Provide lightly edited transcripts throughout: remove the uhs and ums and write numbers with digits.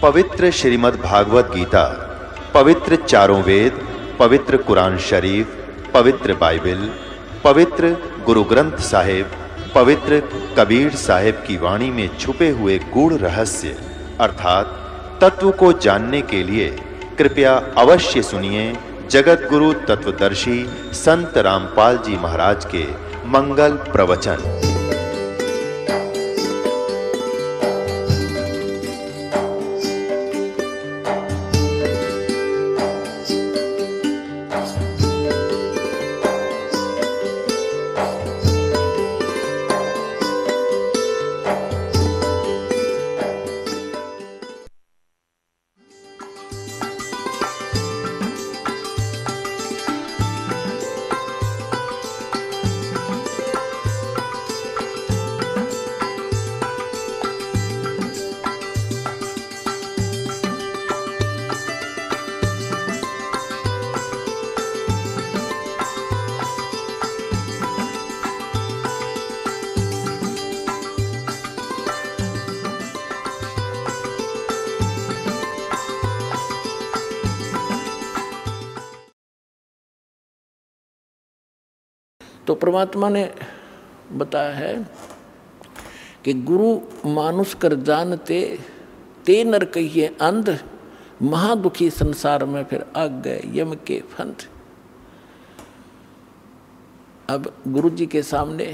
पवित्र श्रीमद् भागवत गीता, पवित्र चारों वेद, पवित्र कुरान शरीफ, पवित्र बाइबल, पवित्र गुरु ग्रंथ साहिब, पवित्र कबीर साहिब की वाणी में छुपे हुए गूढ़ रहस्य अर्थात तत्व को जानने के लिए कृपया अवश्य सुनिए जगत गुरु तत्वदर्शी संत रामपाल जी महाराज के मंगल प्रवचन। तो परमात्मा ने बताया है कि गुरु मानुष कर जानते ते नर कहिए अंध, महादुखी संसार में फिर आग गए यम के फंद। अब गुरु जी के सामने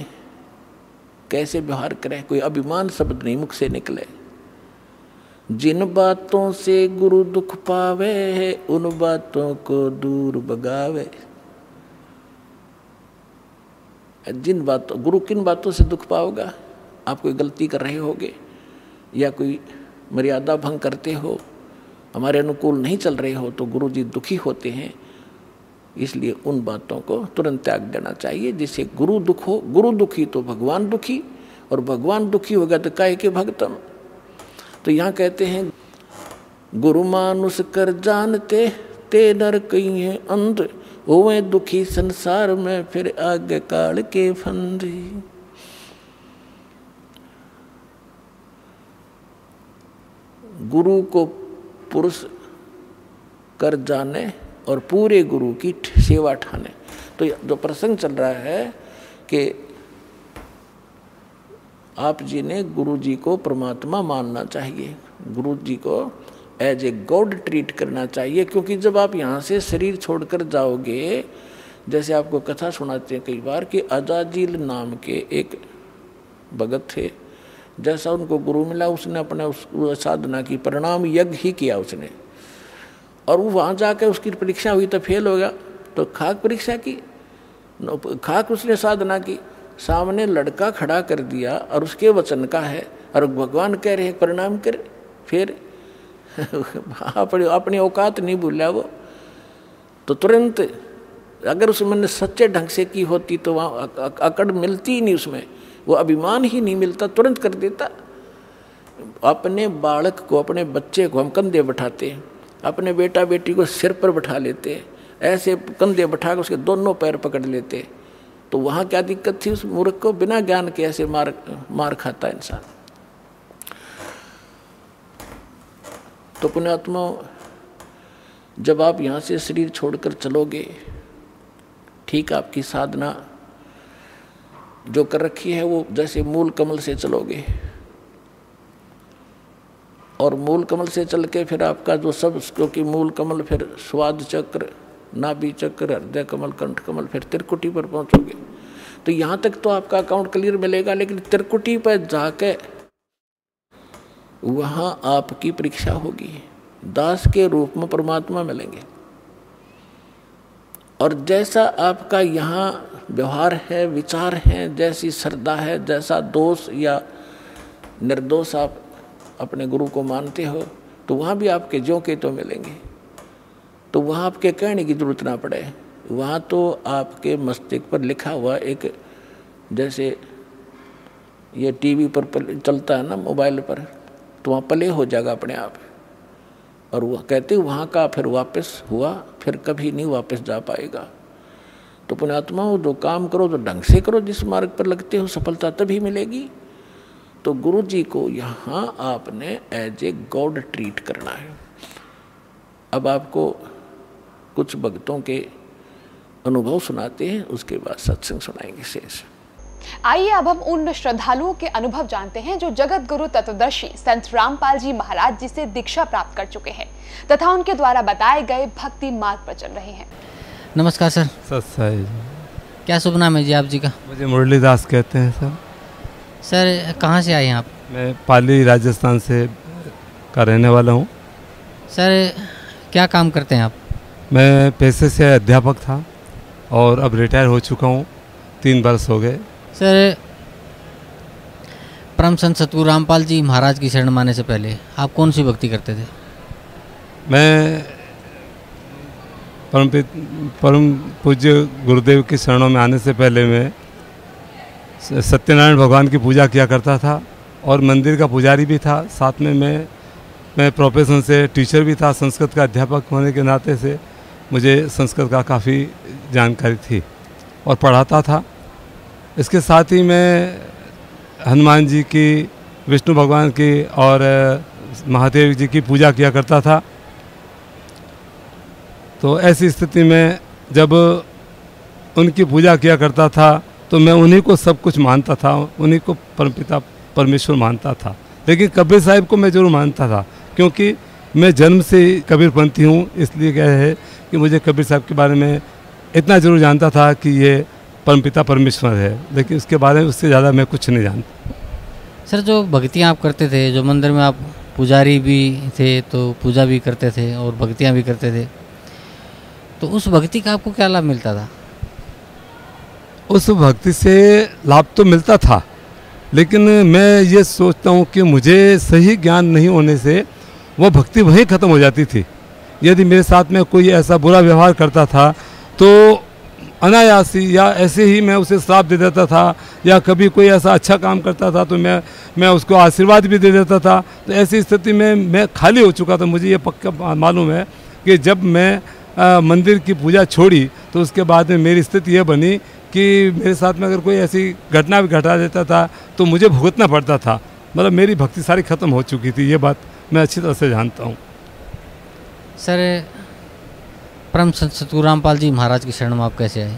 कैसे व्यवहार करें, कोई अभिमान शब्द नहीं मुख से निकले। जिन बातों से गुरु दुख पावे है उन बातों को दूर भगावे। जिन बातों गुरु किन बातों से दुख पाओगा, आप कोई गलती कर रहे होगे या कोई मर्यादा भंग करते हो, हमारे अनुकूल नहीं चल रहे हो तो गुरु जी दुखी होते हैं। इसलिए उन बातों को तुरंत त्याग देना चाहिए जिससे गुरु दुख हो। गुरु दुखी तो भगवान दुखी, और भगवान दुखी होगा तो काहे के भगतम। तो यहाँ कहते हैं गुरु मानुष कर जानते ते नर कहिए अंध, होवे दुखी संसार में फिर आगे काल के फंदी। गुरु को पुरुष कर जाने और पूरे गुरु की सेवा ठाने। तो जो प्रसंग चल रहा है कि आप जी ने गुरु जी को परमात्मा मानना चाहिए, गुरु जी को एज ए गॉड ट्रीट करना चाहिए। क्योंकि जब आप यहाँ से शरीर छोड़कर जाओगे, जैसे आपको कथा सुनाते हैं कई बार कि अजाजील नाम के एक भगत थे, जैसा उनको गुरु मिला उसने अपने उस साधना की परिणाम यज्ञ ही किया उसने, और वो वहाँ जाकर उसकी परीक्षा हुई तो फेल हो गया। तो खाक परीक्षा की, खाक उसने साधना की, सामने लड़का खड़ा कर दिया और उसके वचन का है, और भगवान कह रहे हैं परिणाम कर, फिर अपनी औकात नहीं भूला वो। तो तुरंत अगर उसमें सच्चे ढंग से की होती तो वहाँ अकड़ मिलती ही नहीं, उसमें वो अभिमान ही नहीं मिलता, तुरंत कर देता। अपने बालक को, अपने बच्चे को हम कंधे बैठाते हैं, अपने बेटा बेटी को सिर पर बैठा लेते हैं, ऐसे कंधे बैठा कर उसके दोनों पैर पकड़ लेते। तो वहाँ क्या दिक्कत थी उस मूर्ख को, बिना ज्ञान के ऐसे मार खाता इंसान। तो पुण्यात्मा, जब आप यहाँ से शरीर छोड़कर चलोगे, ठीक आपकी साधना जो कर रखी है वो जैसे मूल कमल से चलोगे, और मूल कमल से चल के फिर आपका जो सब, क्योंकि मूल कमल फिर स्वाद चक्र, नाभि चक्र, हृदय कमल, कंठ कमल, फिर त्रिकुटी पर पहुँचोगे। तो यहाँ तक तो आपका अकाउंट क्लियर मिलेगा, लेकिन त्रिकुटी पर जाके वहाँ आपकी परीक्षा होगी। दास के रूप में परमात्मा मिलेंगे, और जैसा आपका यहाँ व्यवहार है, विचार है, जैसी श्रद्धा है, जैसा दोष या निर्दोष आप अपने गुरु को मानते हो, तो वहाँ भी आपके ज्यों के तो मिलेंगे। तो वहाँ आपके कहने की जरूरत ना पड़े, वहाँ तो आपके मस्तिष्क पर लिखा हुआ एक, जैसे ये टीवी पर चलता है ना, मोबाइल पर, तो वहाँ प्ले हो जाएगा अपने आप। और वह कहते वहाँ का फिर वापस हुआ, फिर कभी नहीं वापस जा पाएगा। तो पुण्यात्माओं, जो काम करो तो ढंग से करो, जिस मार्ग पर लगते हो सफलता तभी मिलेगी। तो गुरु जी को यहाँ आपने एज ए गॉड ट्रीट करना है। अब आपको कुछ भक्तों के अनुभव सुनाते हैं, उसके बाद सत्संग सुनाएंगे शेष। आइए अब हम उन श्रद्धालुओं के अनुभव जानते हैं जो जगत गुरु तत्वदर्शी संत रामपाल जी महाराज जी से दीक्षा प्राप्त कर चुके हैं तथा उनके द्वारा बताए गए भक्ति मार्ग पर चल रहे हैं। नमस्कार सर। सर क्या शुभ नाम है जी आप जी का? मुझे मुरलीदास कहते हैं सर। सर कहाँ से आए हैं आप? मैं पाली राजस्थान से का रहने वाला हूँ। सर क्या काम करते हैं आप? मैं पेशे से अध्यापक था और अब रिटायर हो चुका हूँ, 3 वर्ष हो गए। सर परम संत सतगुरु रामपाल जी महाराज की शरण माने से पहले आप कौन सी भक्ति करते थे? मैं परम पूज्य गुरुदेव की शरणों में आने से पहले मैं सत्यनारायण भगवान की पूजा किया करता था और मंदिर का पुजारी भी था। साथ में मैं प्रोफेशन से टीचर भी था। संस्कृत का अध्यापक होने के नाते से मुझे संस्कृत का काफ़ी जानकारी थी और पढ़ाता था। इसके साथ ही मैं हनुमान जी की, विष्णु भगवान की और महादेव जी की पूजा किया करता था। तो ऐसी स्थिति में जब उनकी पूजा किया करता था तो मैं उन्हीं को सब कुछ मानता था, उन्हीं को परमपिता परमेश्वर मानता था। लेकिन कबीर साहिब को मैं जरूर मानता था क्योंकि मैं जन्म से कबीरपंथी हूँ। इसलिए क्या है कि मुझे कबीर साहब के बारे में इतना जरूर जानता था कि ये परमपिता परमेश्वर है, लेकिन उसके बारे में उससे ज़्यादा मैं कुछ नहीं जानता। सर जो भक्तियाँ आप करते थे, जो मंदिर में आप पुजारी भी थे तो पूजा भी करते थे और भक्तियाँ भी करते थे, तो उस भक्ति का आपको क्या लाभ मिलता था? उस भक्ति से लाभ तो मिलता था, लेकिन मैं ये सोचता हूँ कि मुझे सही ज्ञान नहीं होने से वो भक्ति वहीं ख़त्म हो जाती थी। यदि मेरे साथ में कोई ऐसा बुरा व्यवहार करता था तो अनायासी या ऐसे ही मैं उसे श्राप दे देता था, या कभी कोई ऐसा अच्छा काम करता था तो मैं उसको आशीर्वाद भी दे देता था। तो ऐसी स्थिति में मैं खाली हो चुका था। मुझे ये पक्का मालूम है कि जब मैं मंदिर की पूजा छोड़ी तो उसके बाद में मेरी स्थिति ये बनी कि मेरे साथ में अगर कोई ऐसी घटना भी घटा देता था तो मुझे भुगतना पड़ता था। मतलब मेरी भक्ति सारी ख़त्म हो चुकी थी। ये बात मैं अच्छी तरह से जानता हूँ। सर परम संत सतगुरु रामपाल जी महाराज की शरण में आप कैसे आए?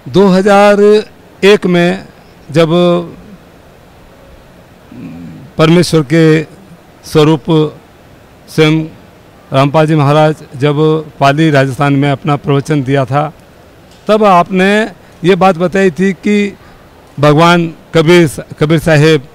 2001 में जब परमेश्वर के स्वरूप स्वयं रामपाल जी महाराज जब पाली राजस्थान में अपना प्रवचन दिया था, तब आपने ये बात बताई थी कि भगवान कबीर साहेब,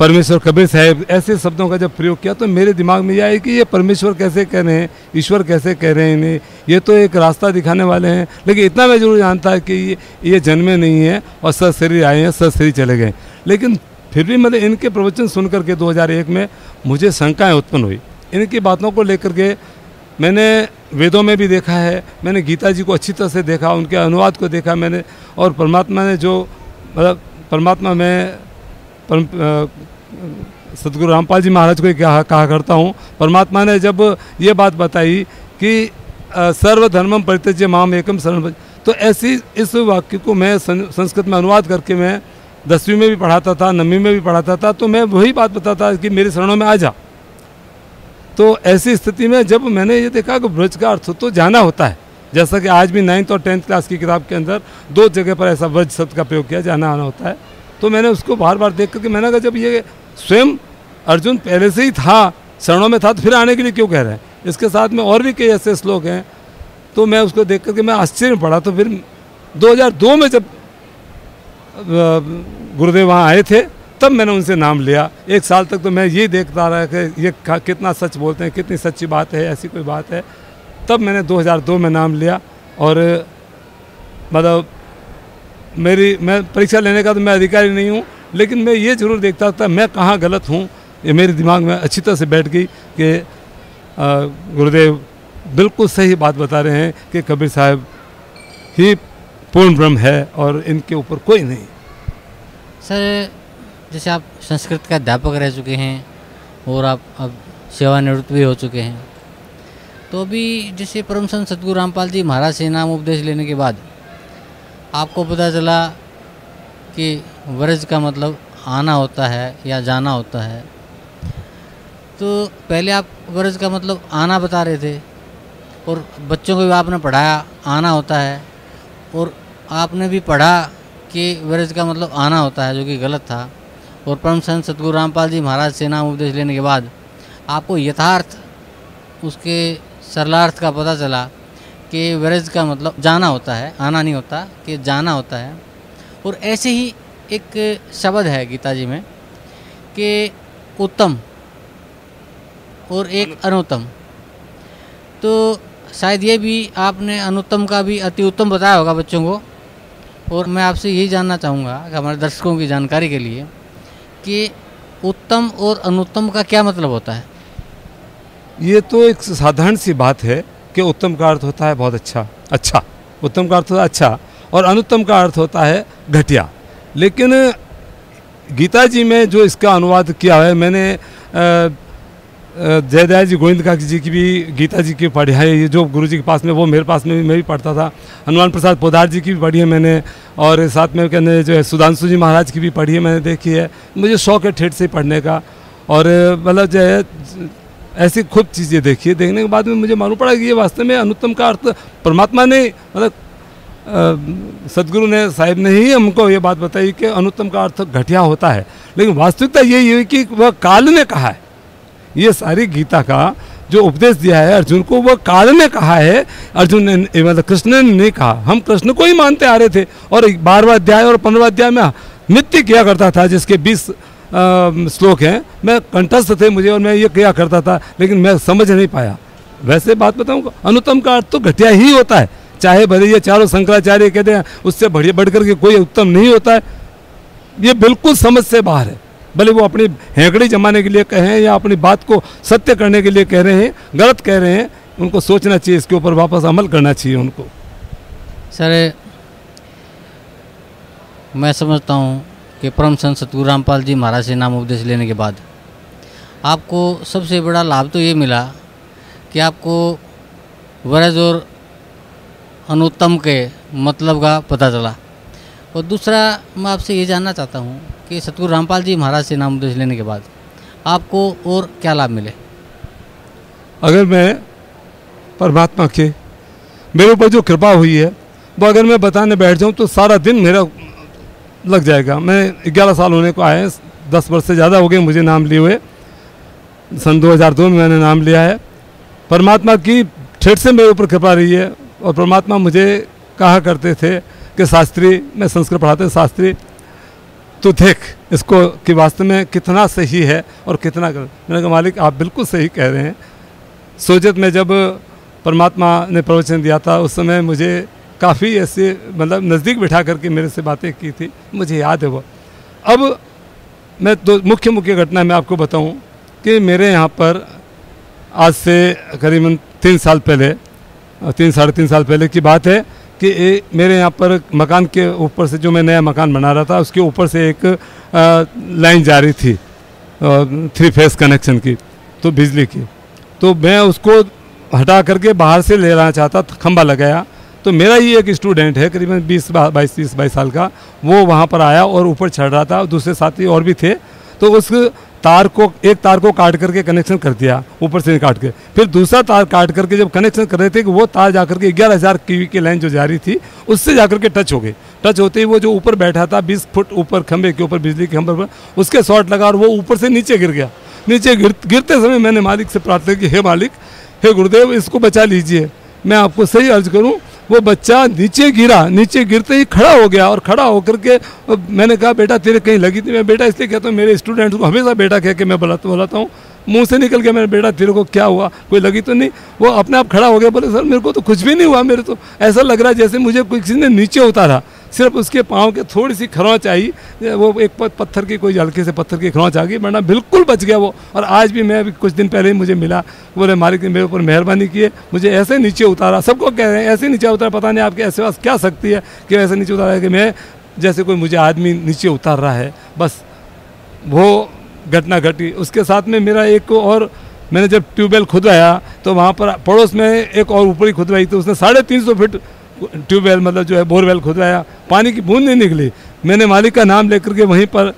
परमेश्वर कबीर साहेब, ऐसे शब्दों का जब प्रयोग किया तो मेरे दिमाग में यह आया कि ये परमेश्वर कैसे कह रहे हैं, ईश्वर कैसे कह रहे हैं इन्हें, ये तो एक रास्ता दिखाने वाले हैं। लेकिन इतना मैं जरूर जानता है कि ये जन्मे नहीं है और सशरीर आए हैं, सशरीर चले गए। लेकिन फिर भी मतलब इनके प्रवचन सुन करके 2001 में मुझे शंकाएँ उत्पन्न हुई। इनकी बातों को लेकर के मैंने वेदों में भी देखा है, मैंने गीता जी को अच्छी तरह से देखा, उनके अनुवाद को देखा मैंने, और परमात्मा ने जो मतलब परमात्मा में सतगुरु रामपाल जी महाराज को कहा करता हूँ, परमात्मा ने जब ये बात बताई कि सर्वधर्मम परित्यज्य माम एकम शरणं व्रज, तो ऐसी इस वाक्य को मैं संस्कृत में अनुवाद करके मैं 10वीं में भी पढ़ाता था, 9वीं में भी पढ़ाता था। तो मैं वही बात बताता कि मेरे शरणों में आ जा। तो ऐसी स्थिति में जब मैंने ये देखा कि व्रज का अर्थ तो जाना होता है, जैसा कि आज भी 9th और 10th क्लास की किताब के अंदर 2 जगह पर ऐसा व्रज शब्द का प्रयोग किया, जाना आना होता है। तो मैंने उसको बार बार देख करके मैंने कहा जब ये स्वयं अर्जुन पहले से ही था, शरणों में था, तो फिर आने के लिए क्यों कह रहे हैं? इसके साथ में और भी कई ऐसे श्लोक हैं। तो मैं उसको देख करके मैं आश्चर्य में पड़ा। तो फिर 2002 में जब गुरुदेव वहाँ आए थे तब मैंने उनसे नाम लिया। 1 साल तक तो मैं यही देखता रहा कि ये कितना सच बोलते हैं, कितनी सच्ची बात है, ऐसी कोई बात है। तब मैंने 2002 में नाम लिया और मतलब मैं परीक्षा लेने का तो मैं अधिकारी नहीं हूँ, लेकिन मैं ये जरूर देखता था मैं कहाँ गलत हूँ। ये मेरे दिमाग में अच्छी तरह से बैठ गई कि गुरुदेव बिल्कुल सही बात बता रहे हैं कि कबीर साहब ही पूर्ण ब्रह्म है और इनके ऊपर कोई नहीं। सर जैसे आप संस्कृत का अध्यापक रह चुके हैं और आप अब सेवानिवृत्त भी हो चुके हैं, तो अभी जैसे परम संत सतगुरु रामपाल जी महाराज से नाम उपदेश लेने के बाद आपको पता चला कि व्रज का मतलब आना होता है या जाना होता है, तो पहले आप वर्ज का मतलब आना बता रहे थे और बच्चों को भी आपने पढ़ाया आना होता है, और आपने भी पढ़ा कि वर्ज का मतलब आना होता है, जो कि गलत था। और परम संत सतगुरु रामपाल जी महाराज से नाम उपदेश लेने के बाद आपको यथार्थ उसके सरलार्थ का पता चला कि वर्ज का मतलब जाना होता है, आना नहीं होता, कि जाना होता है। और ऐसे ही एक शब्द है गीता जी में कि उत्तम और एक अनुत्तम, तो शायद ये भी आपने अनुत्तम का भी अति उत्तम बताया होगा बच्चों को। और मैं आपसे यही जानना चाहूँगा कि हमारे दर्शकों की जानकारी के लिए कि उत्तम और अनुत्तम का क्या मतलब होता है। ये तो एक साधारण सी बात है कि उत्तम का अर्थ होता है बहुत अच्छा, उत्तम का अर्थ होता है अच्छा, और अनुत्तम का अर्थ होता है घटिया। लेकिन गीता जी में जो इसका अनुवाद किया है, मैंने जयदयाल जी गोविंद का जी की भी गीता जी की पढ़ी है, ये जो गुरु जी के पास में, वो मेरे पास में भी मैं भी पढ़ता था। हनुमान प्रसाद पोदार जी की भी पढ़ी है मैंने, और साथ में कहने जो है सुधांशु जी महाराज की भी पढ़ी है मैंने, देखी है। मुझे शौक़ है ठेठ से पढ़ने का, और मतलब जो है ऐसी खूब चीज़ें देखी है। देखने के बाद में मुझे मालूम पड़ा कि ये वास्तव में अनुत्तम का अर्थ परमात्मा ने, मतलब सदगुरु ने साहिब ने ही हमको ये बात बताई कि अनुत्तम का अर्थ घटिया होता है। लेकिन वास्तविकता यही है कि वह काल ने कहा है, ये सारी गीता का जो उपदेश दिया है अर्जुन को, वह काल ने कहा है, अर्जुन ने, मतलब कृष्ण ने नहीं कहा। हम कृष्ण को ही मानते आ रहे थे, और 12वां अध्याय और 15वां अध्याय में नित्य किया करता था, जिसके 20 श्लोक हैं, मैं कंठस्थ थे मुझे, और मैं ये किया करता था, लेकिन मैं समझ नहीं पाया। वैसे बात बताऊँ, अनुत्तम का अर्थ तो घटिया ही होता है, चाहे भले ये चारों शंकराचार्य कहते हैं उससे बढ़कर के कोई उत्तम नहीं होता है। ये बिल्कुल समझ से बाहर है, भले वो अपनी हेंकड़ी जमाने के लिए कहें या अपनी बात को सत्य करने के लिए कह रहे हैं, गलत कह रहे हैं, उनको सोचना चाहिए, इसके ऊपर वापस अमल करना चाहिए उनको। सर, मैं समझता हूँ कि परम संत सतगुरु रामपाल जी महाराज से नाम उपदेश लेने के बाद आपको सबसे बड़ा लाभ तो ये मिला कि आपको वरज और अनुत्तम के मतलब का पता चला। और दूसरा, मैं आपसे ये जानना चाहता हूँ कि सतगुरु रामपाल जी महाराज से नाम उपदेश लेने के बाद आपको और क्या लाभ मिले। अगर मैं परमात्मा के मेरे ऊपर जो कृपा हुई है, वो अगर मैं बताने बैठ जाऊँ तो सारा दिन मेरा लग जाएगा। मैं 11 साल होने को आए, 10 वर्ष से ज़्यादा हो गए मुझे नाम लिए हुए। सन 2002 में मैंने नाम लिया है। परमात्मा की ठेठ से मेरे ऊपर कृपा रही है, और परमात्मा मुझे कहा करते थे कि शास्त्री, मैं संस्कृत पढ़ाते शास्त्री, तो देख इसको कि वास्तव में कितना सही है और कितना गलत। मैंने कहा मालिक आप बिल्कुल सही कह रहे हैं। सोजत में जब परमात्मा ने प्रवचन दिया था, उस समय मुझे काफ़ी ऐसे मतलब नज़दीक बिठा करके मेरे से बातें की थी, मुझे याद है वो। अब मैं दो मुख्य घटना मैं आपको बताऊं कि मेरे यहाँ पर आज से करीबन 3 साल पहले, 3 साढ़े 3 साल पहले की बात है कि मेरे यहाँ पर मकान के ऊपर से, जो मैं नया मकान बना रहा था, उसके ऊपर से एक लाइन जा रही थी 3 फेस कनेक्शन की, तो बिजली की। तो मैं उसको हटा करके बाहर से ले जाना चाहता, खंबा लगाया। तो मेरा ही एक स्टूडेंट है करीबन 20-22 साल का, वो वहाँ पर आया और ऊपर चढ़ रहा था, दूसरे साथी और भी थे। तो उस एक तार को काट करके कनेक्शन कर दिया, ऊपर से काट के, फिर दूसरा तार काट करके जब कनेक्शन कर रहे थे कि वो तार जाकर के 11,000 kV की लाइन जो जा रही थी उससे जाकर के टच हो गई। टच होते ही वो जो ऊपर बैठा था 20 फुट ऊपर खंबे के ऊपर, बिजली के खंबे पर, उसके शॉर्ट लगा और वो ऊपर से नीचे गिर गया। नीचे गिरते समय मैंने मालिक से प्रार्थना की, हे मालिक, हे गुरुदेव, इसको बचा लीजिए। मैं आपको सही अर्ज करूं, वो बच्चा नीचे गिरा, नीचे गिरते ही खड़ा हो गया, और खड़ा होकर के मैंने कहा बेटा तेरे कहीं लगी थी। मैं बेटा इसलिए कहता हूँ, मेरे स्टूडेंट्स को हमेशा बेटा कह के मैं बुलाता हूँ, मुंह से निकल गया मेरे, बेटा तेरे को क्या हुआ, कोई लगी तो नहीं। वो अपने आप खड़ा हो गया, बोले सर मेरे को तो कुछ भी नहीं हुआ, मेरे तो ऐसा लग रहा है जैसे मुझे किसी ने नीचे उतारा, सिर्फ उसके पाँव के थोड़ी सी खरोंच आई, वो एक पत्थर की, कोई हल्के से पत्थर की खरोंच आ गई, वरना बिल्कुल बच गया वो। और आज भी मैं अभी कुछ दिन पहले ही मुझे मिला, बोले मालिक ने मेरे ऊपर मेहरबानी की है, मुझे ऐसे नीचे उतारा। सबको कह रहे हैं ऐसे नीचे उतारा, पता नहीं आपके ऐसे पास क्या शक्ति है कि ऐसे नीचे उतारा है कि मैं जैसे कोई मुझे आदमी नीचे उतार रहा है। बस वो घटना घटी। उसके साथ में मेरा एक और, मैंने जब ट्यूबवेल खुदवाया तो वहाँ पर पड़ोस में एक और ऊपरी खुदवाई, तो उसने 350 फीट ट्यूबवेल मतलब जो है बोरवेल खुदवाया, पानी की बूंद नहीं निकली। मैंने मालिक का नाम लेकर के वहीं पर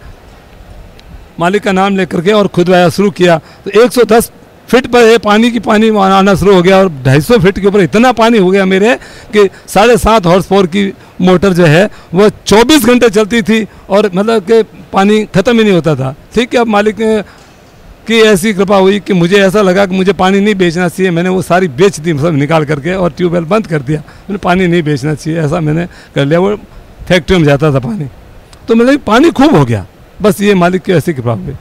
मालिक का नाम लेकर के और खुदवाया शुरू किया। तो 110 फीट पर पानी आना शुरू हो गया और 250 फीट के ऊपर इतना पानी हो गया मेरे कि 7.5 हॉर्स पावर की मोटर जो है वो 24 घंटे चलती थी और मतलब कि पानी ख़त्म ही नहीं होता था। ठीक है, अब मालिक की ऐसी कृपा हुई कि मुझे ऐसा लगा कि मुझे पानी नहीं बेचना चाहिए। मैंने वो सारी बेच दी सब निकाल करके और ट्यूबवेल बंद कर दिया। मैंने पानी नहीं बेचना चाहिए, ऐसा मैंने कर लिया। वो फैक्ट्री में जाता था पानी, तो मतलब पानी खूब हो गया। बस ये मालिक की ऐसी कृपा हुई।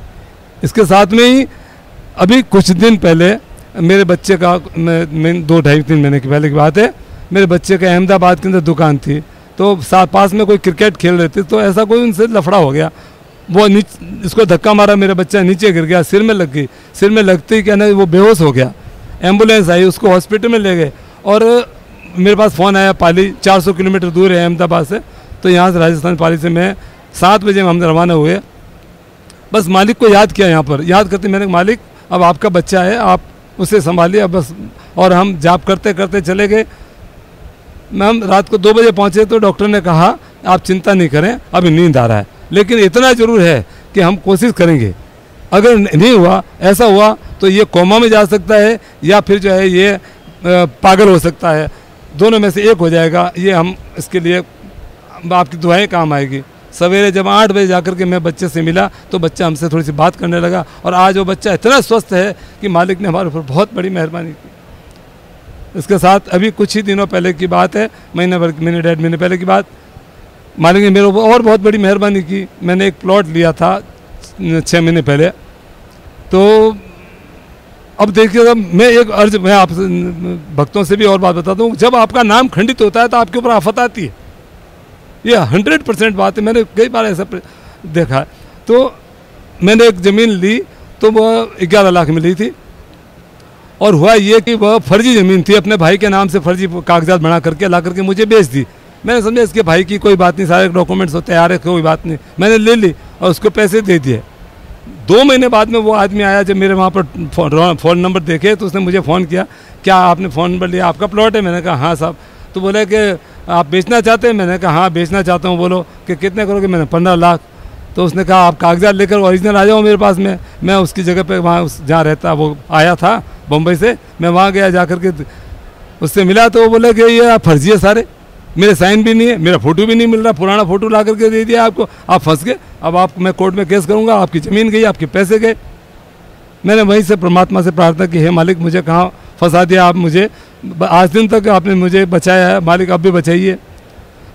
इसके साथ में ही अभी कुछ दिन पहले मेरे बच्चे का, मैं 2-2.5-3 महीने की पहले की बात है, मेरे बच्चे का अहमदाबाद के अंदर दुकान थी, तो पास में कोई क्रिकेट खेल रहे थे, तो ऐसा कोई उनसे लफड़ा हो गया। वो इसको धक्का मारा, मेरा बच्चा नीचे गिर गया, सिर में लग गई। सिर में लगते ही क्या ना वो बेहोश हो गया। एम्बुलेंस आई, उसको हॉस्पिटल में ले गए और मेरे पास फ़ोन आया, पाली 400 किलोमीटर दूर है अहमदाबाद से, तो यहाँ से राजस्थान पाली से मैं 7 बजे हम रवाना हुए। बस मालिक को याद किया, यहाँ पर याद करते मैंने, मालिक अब आपका बच्चा है, आप उसे संभालिए अब बस। और हम जाप करते करते चले गए। हम रात को 2 बजे पहुँचे तो डॉक्टर ने कहा आप चिंता नहीं करें, अभी नींद आ रहा है, लेकिन इतना ज़रूर है कि हम कोशिश करेंगे, अगर नहीं हुआ, ऐसा हुआ तो ये कोमा में जा सकता है या फिर जो है ये पागल हो सकता है, दोनों में से एक हो जाएगा। ये हम इसके लिए आपकी दुआएं काम आएगी। सवेरे जब 8 बजे जाकर के मैं बच्चे से मिला तो बच्चा हमसे थोड़ी सी बात करने लगा और आज वो बच्चा इतना स्वस्थ है कि मालिक ने हमारे ऊपर बहुत बड़ी मेहरबानी की। इसके साथ अभी कुछ ही दिनों पहले की बात है, महीने 1.5 महीने पहले की बात, मालिक ने मेरे ऊपर और बहुत बड़ी मेहरबानी की। मैंने एक प्लॉट लिया था 6 महीने पहले। तो अब देखिए, मैं आप भक्तों से भी और बात बताता हूँ, जब आपका नाम खंडित होता है तो आपके ऊपर आफत आती है। ये 100% बात है, मैंने कई बार ऐसा देखा है। तो मैंने एक ज़मीन ली तो वह 11 लाख में ली थी और हुआ ये कि वह फर्जी ज़मीन थी, अपने भाई के नाम से फर्जी कागजात बना करके ला करके मुझे बेच दी। मैंने समझा इसके भाई की कोई बात नहीं, सारे डॉक्यूमेंट्स तो तैयार है, कोई बात नहीं। मैंने ले ली और उसको पैसे दे दिए। 2 महीने बाद में वो आदमी आया, जब मेरे वहाँ पर फ़ोन नंबर देखे तो उसने मुझे फ़ोन किया, क्या आपने फ़ोन नंबर लिया, आपका प्लॉट है? मैंने कहा हाँ साहब। तो बोले कि आप बेचना चाहते हैं? मैंने कहा हाँ बेचना चाहता हूँ। बोलो कि कितने करोगे? मैंने 15 लाख। तो उसने कहा आप कागजात लेकर ओरिजिनल आ जाओ मेरे पास में। मैं उसकी जगह पे वहाँ जहाँ रहता वो आया था बम्बई से, मैं वहाँ गया, जा कर के उससे मिला तो वो बोले कि ये फर्जी है सारे, मेरे साइन भी नहीं है, मेरा फ़ोटो भी नहीं मिल रहा, पुराना फ़ोटो ला करके दे दिया आपको, आप फंस गए, अब आप मैं कोर्ट में केस करूँगा, आपकी ज़मीन गई, आपके पैसे गए। मैंने वहीं से परमात्मा से प्रार्थना की, हे मालिक मुझे कहाँ फंसा दिया आप, मुझे आज दिन तक आपने मुझे बचाया है, मालिक अब भी बचाइए।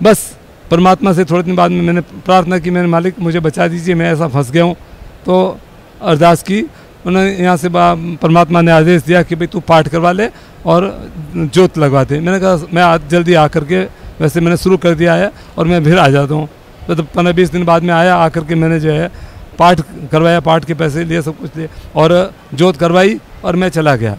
बस परमात्मा से थोड़े दिन बाद में मैंने प्रार्थना की, मैंने मालिक मुझे बचा दीजिए, मैं ऐसा फंस गया हूँ। तो अरदास की, उन्होंने यहाँ से परमात्मा ने आदेश दिया कि भाई तू पाठ करवा ले और जोत लगवा दे। मैंने कहा मैं आज जल्दी आ कर के, वैसे मैंने शुरू कर दिया है और मैं फिर आ जाता हूँ। तो 15-20 दिन बाद में आया, आकर के मैंने जो है पाठ करवाया, पाठ के पैसे लिए, सब कुछ लिए और जोत करवाई और मैं चला गया।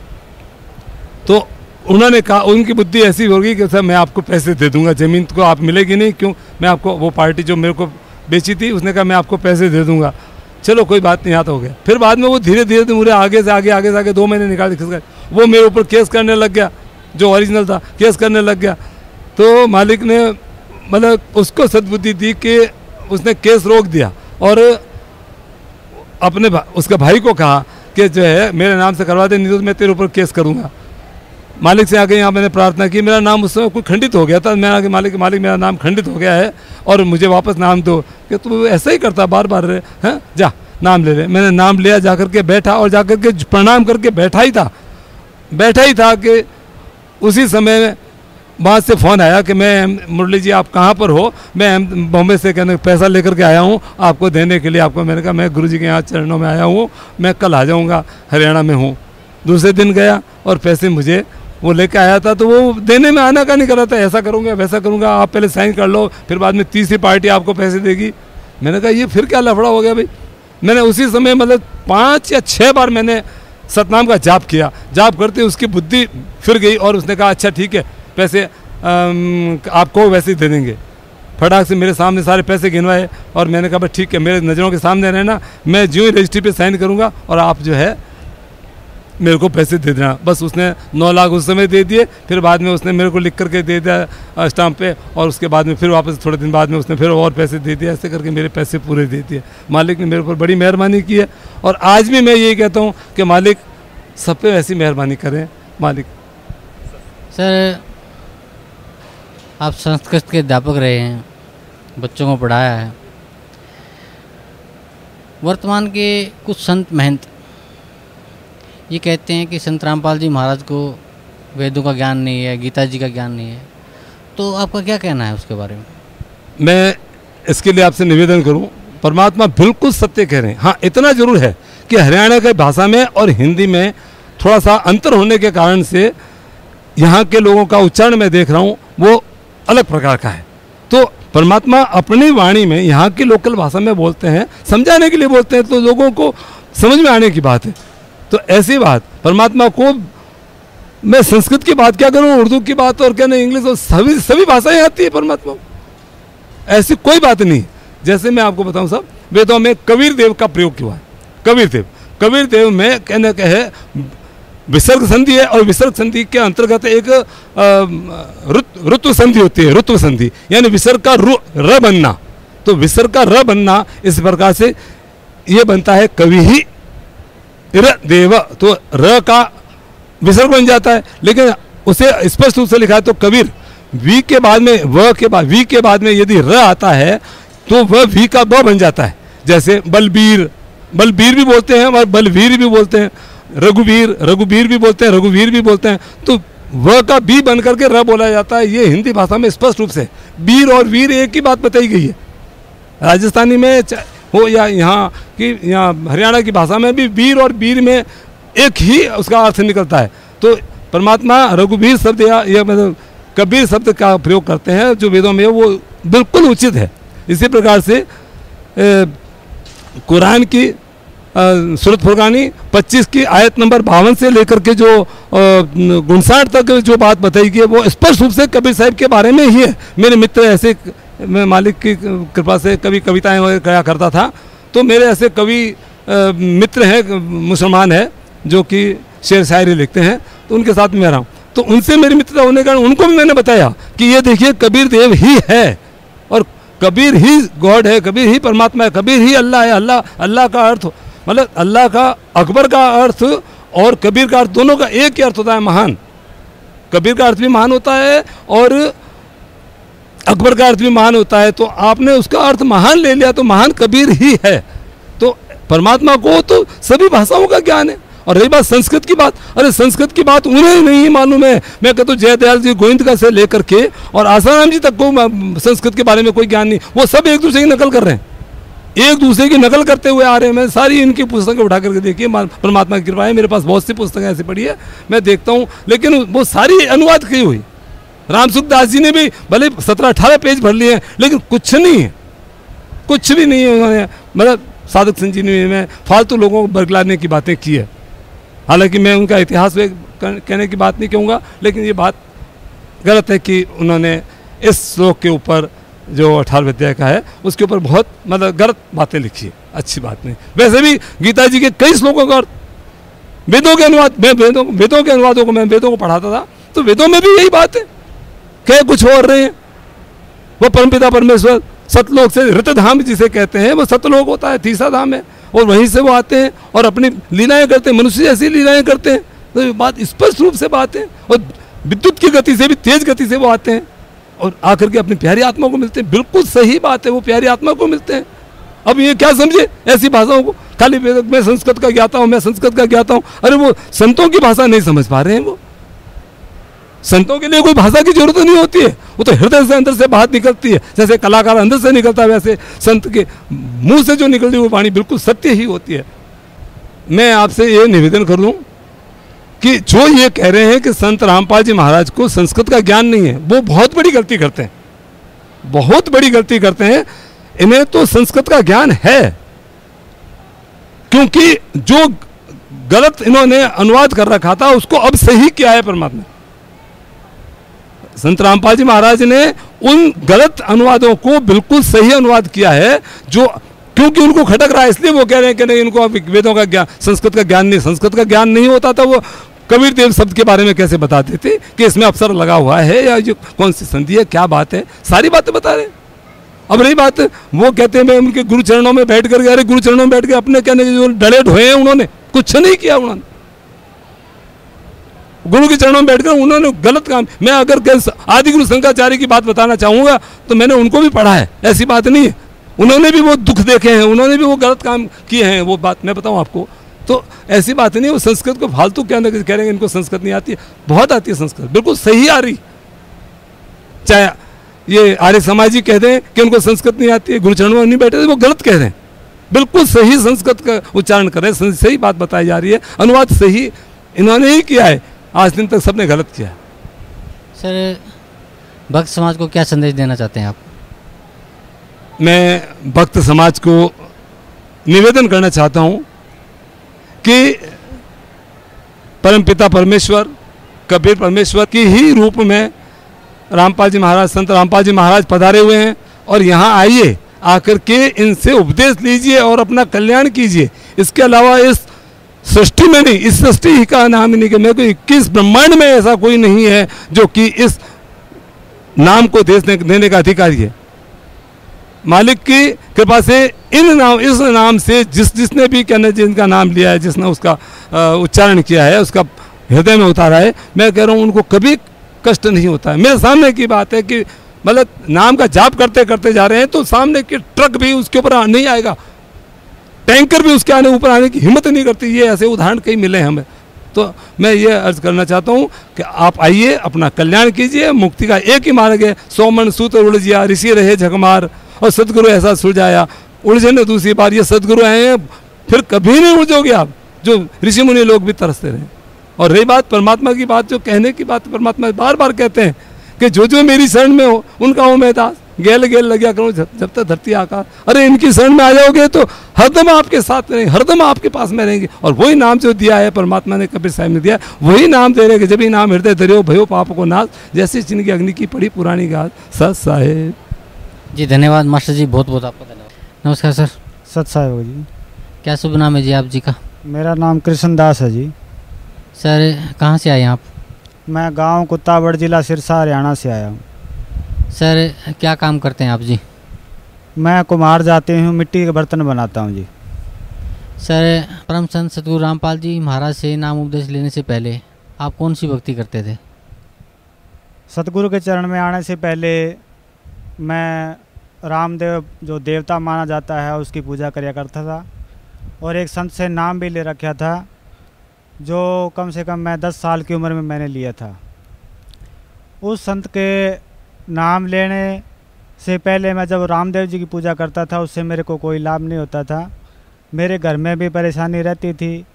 तो उन्होंने कहा, उनकी बुद्धि ऐसी होगी कि सर मैं आपको पैसे दे दूंगा, ज़मीन को आप मिलेगी नहीं, क्यों, मैं आपको, वो पार्टी जो मेरे को बेची थी उसने कहा मैं आपको पैसे दे दूंगा। चलो कोई बात नहीं, यहाँ तो हो गया। फिर बाद में वो धीरे धीरे मुझे आगे से आगे 2 महीने निकाल के वो मेरे ऊपर केस करने लग गया, जो ओरिजिनल था केस करने लग गया। तो मालिक ने मतलब उसको सद्बुद्धि दी कि उसने केस रोक दिया और अपने उसका भाई को कहा कि जो है मेरे नाम से करवा दे, नहीं तो मैं तेरे ऊपर केस करूँगा। मालिक से आके यहाँ मैंने प्रार्थना की, मेरा नाम उस समय कोई खंडित हो गया था, मैं आगे मालिक मेरा नाम खंडित हो गया है और मुझे वापस नाम दो। कि तू ऐसा ही करता बार बार रहे हैं, जा नाम ले ले। मैंने नाम लिया, जाकर के बैठा और जाकर के प्रणाम करके बैठा ही था कि उसी समय वहाँ से फ़ोन आया कि मैं, मुरली जी आप कहाँ पर हो? मैं बॉम्बे से कहने पैसा लेकर के आया हूँ आपको देने के लिए आपको। मैंने कहा मैं गुरुजी के यहाँ चरणों में आया हूँ, मैं कल आ जाऊँगा, हरियाणा में हूँ। दूसरे दिन गया और पैसे मुझे वो लेके आया था, तो वो देने में आना का नहीं कर रहा था, ऐसा करूँगा वैसा करूँगा, आप पहले साइन कर लो, फिर बाद में तीसरी पार्टी आपको पैसे देगी। मैंने कहा ये फिर क्या लफड़ा हो गया भाई। मैंने उसी समय मतलब 5 या 6 बार मैंने सतनाम का जाप किया, जाप करते उसकी बुद्धि फिर गई और उसने कहा अच्छा ठीक है पैसे आपको वैसे ही दे देंगे। फटाक से मेरे सामने सारे पैसे गिनवाए और मैंने कहा भाई ठीक है, मेरे नज़रों के सामने रहना, मैं ज्यों ही रजिस्ट्री पे साइन करूँगा और आप जो है मेरे को पैसे दे देना। बस उसने 9 लाख उस समय दे दिए, फिर बाद में उसने मेरे को लिख करके दे दिया स्टाम्प पे, और उसके बाद में फिर वापस थोड़े दिन बाद में उसने फिर और पैसे दे दिए। ऐसे करके मेरे पैसे पूरे दे दिए। मालिक ने मेरे ऊपर बड़ी मेहरबानी की है, और आज भी मैं यही कहता हूँ कि मालिक सब पे ऐसी मेहरबानी करें। मालिक सर, आप संस्कृत के अध्यापक रहे हैं, बच्चों को पढ़ाया है। वर्तमान के कुछ संत महंत ये कहते हैं कि संत रामपाल जी महाराज को वेदों का ज्ञान नहीं है, गीता जी का ज्ञान नहीं है, तो आपका क्या कहना है उसके बारे में? मैं इसके लिए आपसे निवेदन करूं, परमात्मा बिल्कुल सत्य कह रहे हैं। हाँ, इतना जरूर है कि हरियाणा की भाषा में और हिंदी में थोड़ा सा अंतर होने के कारण से यहाँ के लोगों का उच्चारण मैं देख रहा हूँ वो अलग प्रकार का है। तो परमात्मा अपनी वाणी में यहाँ की लोकल भाषा में बोलते हैं, समझाने के लिए बोलते हैं, तो लोगों को समझ में आने की बात है। तो ऐसी बात परमात्मा को मैं संस्कृत की बात क्या करूँ, उर्दू की बात और क्या नहीं, इंग्लिश, और सभी भाषाएं आती है परमात्मा, ऐसी कोई बात नहीं। जैसे मैं आपको बताऊं साहब, वेदों में कबीर देव का प्रयोग किया है। कबीर देव में कहने का है विसर्ग संधि है, और विसर्ग संधि के अंतर्गत एक ऋत्व संधि होती है। ऋत्व संधि यानी विसर्ग का र बनना, तो विसर्ग का र बनना इस प्रकार से ये बनता है कवि ही र देव, तो र का विसर्ग बन जाता है। लेकिन उसे स्पष्ट रूप से लिखा है तो कबीर, वी के बाद में वी के बाद में यदि र आता है तो वह वी का ब बन जाता है। जैसे बलबीर भी बोलते हैं और बलवीर भी बोलते हैं, रघुवीर भी बोलते हैं, रघुवीर भी बोलते हैं। तो वह का बी बन करके र बोला जाता है। ये हिंदी भाषा में स्पष्ट रूप से बीर और वीर एक ही बात बताई गई है। राजस्थानी में हो या यहाँ हरियाणा की भाषा में भी वीर और बीर में एक ही उसका अर्थ निकलता है। तो परमात्मा रघुवीर शब्द या मतलब कबीर शब्द का प्रयोग करते हैं जो वेदों में, वो बिल्कुल उचित है। इसी प्रकार से कुरान की सूरत फुरकानी 25 की आयत नंबर 52 से लेकर के जो 59 तक जो बात बताई गई है वो स्पष्ट रूप से कबीर साहब के बारे में ही है। मेरे मित्र ऐसे, मैं मालिक की कृपा से कभी कविताएं कहा करता था, तो मेरे ऐसे कवि मित्र हैं, मुसलमान है, जो कि शेर शायरी लिखते हैं, तो उनके साथ में रहा हूँ। तो उनसे मेरी मित्रता होने के कारण उनको भी मैंने बताया कि ये देखिए कबीर देव ही है, और कबीर ही गॉड है, कबीर ही परमात्मा है, कबीर ही अल्लाह है। अल्लाह का अर्थ मतलब अल्लाह का, अकबर का अर्थ और कबीर का अर्थ दोनों का एक ही अर्थ होता है, महान। कबीर का अर्थ भी महान होता है और अकबर का अर्थ भी महान होता है। तो आपने उसका अर्थ महान ले लिया तो महान कबीर ही है। तो परमात्मा को तो सभी भाषाओं का ज्ञान है। और रही बात संस्कृत की बात, अरे संस्कृत की बात उन्हें नहीं मालूम है। मैं कहता हूँ जयदयाल जी गोविंद से लेकर के और आसाराम जी तक को संस्कृत के बारे में कोई ज्ञान नहीं। वो सब एक दूसरे की नकल कर रहे हैं, एक दूसरे की नकल करते हुए आ रहे हैं। मैं सारी इनकी पुस्तकें उठा करके देखिए, परमात्मा की कृपा है, मेरे पास बहुत सी पुस्तकें ऐसी पड़ी है, मैं देखता हूँ, लेकिन वो सारी अनुवाद की हुई। राम सुखदास जी ने भी भले 17-18 पेज भर लिए हैं, लेकिन कुछ नहीं है, कुछ भी नहीं है। उन्होंने मतलब साधक संजीवनी में फालतू लोगों को बरगलाने की बातें की है। हालांकि मैं उनका इतिहास कहने की बात नहीं कहूँगा, लेकिन ये बात गलत है कि उन्होंने इस श्लोक के ऊपर जो 18 अध्याय का है उसके ऊपर बहुत मतलब गलत बातें लिखी है, अच्छी बात नहीं। वैसे भी गीता जी के कई श्लोकों का वेदों के अनुवाद, मैं वेदों के अनुवादों को मैं वेदों को पढ़ाता था, तो वेदों में भी यही बात है, क्या कुछ और रहे हैं। वो परमपिता परमेश्वर सतलोक से, ऋतधाम जिसे कहते हैं, वो सतलोक होता है, तीसरा धाम है, और वहीं से वो आते हैं और अपनी लीलाएं करते हैं, मनुष्य जैसी लीलाएं करते हैं। तो ये बात स्पष्ट रूप से बात है। और विद्युत की गति से भी तेज गति से वो आते हैं और आकर के अपनी प्यारी आत्मा को मिलते हैं। बिल्कुल सही बात है, वो प्यारी आत्मा को मिलते हैं। अब ये क्या समझे ऐसी भाषाओं को, खाली मैं संस्कृत का ज्ञाता हूँ, मैं संस्कृत का ज्ञाता हूँ। अरे वो संतों की भाषा नहीं समझ पा रहे हैं। वो संतों के लिए कोई भाषा की जरूरत नहीं होती है, वो तो हृदय से अंदर से बात निकलती है। जैसे कलाकार अंदर से निकलता है, वैसे संत के मुंह से जो निकलती है वो वाणी बिल्कुल सत्य ही होती है। मैं आपसे ये निवेदन कर लूँ कि जो ये कह रहे हैं कि संत रामपाल जी महाराज को संस्कृत का ज्ञान नहीं है, वो बहुत बड़ी गलती करते हैं, बहुत बड़ी गलती करते हैं। इन्हें तो संस्कृत का ज्ञान है, क्योंकि जो गलत इन्होंने अनुवाद कर रखा था उसको अब सही किया है परमात्मा। संत रामपाल जी महाराज ने उन गलत अनुवादों को बिल्कुल सही अनुवाद किया है। जो क्योंकि उनको खटक रहा है, इसलिए वो कह रहे हैं कि नहीं इनको वेदों का ज्ञान, संस्कृत का ज्ञान नहीं। संस्कृत का ज्ञान नहीं होता था वो कबीर देव शब्द के बारे में कैसे बताते थे कि इसमें अवसर लगा हुआ है या जो कौन सी संधि है, क्या बात है, सारी बातें बता रहे। अब रही बात, वो कहते हैं मैं उनके गुरु चरणों में बैठ कर, अरे गुरु चरणों में बैठ के अपने कहने जो डले ढोए हैं, उन्होंने कुछ नहीं किया। उन्होंने गुरु के चरणों में बैठकर उन्होंने गलत काम, मैं अगर आदि गुरु शंकराचार्य की बात बताना चाहूँगा तो मैंने उनको भी पढ़ा है, ऐसी बात नहीं है। उन्होंने भी वो दुख देखे हैं, उन्होंने भी वो गलत काम किए हैं, वो बात मैं बताऊँ आपको। तो ऐसी बात नहीं है, वो संस्कृत को फालतू क्या कह रहे हैं इनको संस्कृत नहीं आती है, बहुत आती है संस्कृत, बिल्कुल सही आ रही। चाहे ये आर्य समाजी कह दें कि उनको संस्कृत नहीं आती है, गुरु चरणों में नहीं बैठे, वो गलत कह रहे हैं, बिल्कुल सही संस्कृत का उच्चारण कर रहे हैं, सही बात बताई जा रही है, अनुवाद सही इन्होंने ही किया है, आज दिन तक सबने गलत किया है। सर, भक्त समाज को क्या संदेश देना चाहते हैं आप? मैं भक्त समाज को निवेदन करना चाहता हूँ कि परमपिता परमेश्वर कबीर परमेश्वर की ही रूप में रामपाल जी महाराज, संत रामपाल जी महाराज पधारे हुए हैं, और यहाँ आइए, आकर के इनसे उपदेश लीजिए और अपना कल्याण कीजिए। इसके अलावा इस सृष्टि में नहीं, इस सृष्टि का नाम ही नहीं कि मेरे को 21 ब्रह्मांड में ऐसा कोई नहीं है जो कि इस नाम को देने का अधिकारी है। मालिक की कृपा से इस नाम से जिसने भी कहने जिनका नाम लिया है, जिसने उसका उच्चारण किया है, उसका हृदय में उतारा है, मैं कह रहा हूँ उनको कभी कष्ट नहीं होता है। मेरे सामने की बात है कि मतलब नाम का जाप करते करते जा रहे हैं तो सामने के ट्रक भी उसके ऊपर नहीं आएगा, टैंकर भी उसके ऊपर आने की हिम्मत नहीं करती। ये ऐसे उदाहरण कई मिले हमें। तो मैं ये अर्ज करना चाहता हूँ कि आप आइए, अपना कल्याण कीजिए। मुक्ति का एक ही मार्ग है, 100 मन सूत्र उलझिया, ऋषि रहे झकमार, और सदगुरु ऐसा सुलझाया। उलझे न दूसरी बार, ये सदगुरु आए हैं, फिर कभी नहीं उलझोगे आप, जो ऋषि मुनि लोग भी तरसते रहे। और रही बात परमात्मा की बात, जो कहने की बात परमात्मा बार बार कहते हैं कि जो मेरी शरण में हो उनका हो मैं दास, गेल गेल लग्या करूँ जब तक धरती आकाश। अरे इनकी शरण में आ जाओगे तो हरदम आपके साथ रहेंगे, हरदम आपके पास में रहेंगे। और वही नाम जो दिया है परमात्मा ने, कबीर साहब ने दिया, वही नाम दे रहे कि जब ही नाम हृदय धरियो भयो पाप को नाश, जैसे चिन्ह की अग्नि की पड़ी पुरानी गाज। सत साहेब जी, धन्यवाद मास्टर जी, बहुत बहुत आपका धन्यवाद। नमस्कार सर। सत साहेब जी। क्या शुभ नाम है जी आप जी का? मेरा नाम कृष्ण दास है जी। सर, कहाँ से आए आप? मैं गांव कुत्ताबड़, जिला सिरसा, हरियाणा से आया हूँ। सर, क्या काम करते हैं आप जी? मैं कुम्हार जाते हूँ, मिट्टी के बर्तन बनाता हूँ जी। सर, परम संत सतगुरु रामपाल जी महाराज से नाम उपदेश लेने से पहले आप कौन सी भक्ति करते थे? सतगुरु के चरण में आने से पहले मैं रामदेव, जो देवता माना जाता है, उसकी पूजा किया करता था, और एक संत से नाम भी ले रखा था, जो कम से कम मैं 10 साल की उम्र में मैंने लिया था। उस संत के नाम लेने से पहले मैं जब रामदेव जी की पूजा करता था, उससे मेरे को कोई लाभ नहीं होता था। मेरे घर में भी परेशानी रहती थी।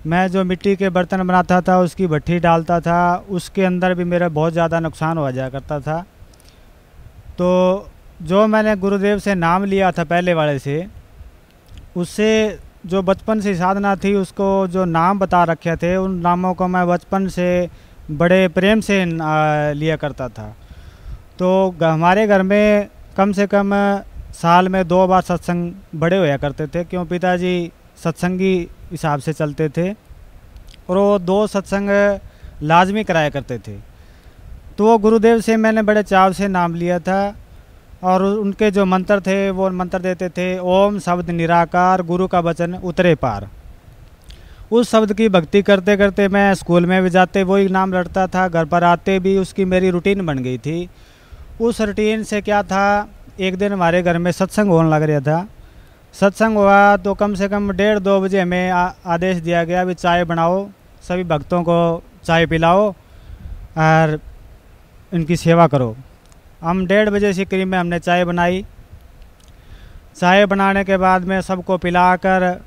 मैं जो मिट्टी के बर्तन बनाता था, उसकी भट्ठी डालता था, उसके अंदर भी मेरा बहुत ज़्यादा नुकसान हो जाया करता था। तो जो मैंने गुरुदेव से नाम लिया था पहले वाले से, उससे जो बचपन से साधना थी, उसको जो नाम बता रखे थे, उन नामों को मैं बचपन से बड़े प्रेम से लिया करता था। तो हमारे घर में कम से कम साल में 2 बार सत्संग बड़े होया करते थे, क्यों पिताजी सत्संगी हिसाब से चलते थे, और वो 2 सत्संग लाजमी कराया करते थे। तो वो गुरुदेव से मैंने बड़े चाव से नाम लिया था, और उनके जो मंत्र थे वो मंत्र देते थे, ओम शब्द निराकार, गुरु का वचन उतरे पार। उस शब्द की भक्ति करते करते मैं स्कूल में भी जाते वही नाम रटता था, घर पर आते भी उसकी मेरी रूटीन बन गई थी। उस रूटीन से क्या था, एक दिन हमारे घर में सत्संग होने लग रहा था। सत्संग हुआ तो कम से कम 1:30-2 बजे हमें आदेश दिया गया, अभी चाय बनाओ, सभी भक्तों को चाय पिलाओ और इनकी सेवा करो। हम 1:30 बजे से करीब में हमने चाय बनाई। चाय बनाने के बाद में सबको पिलाकर,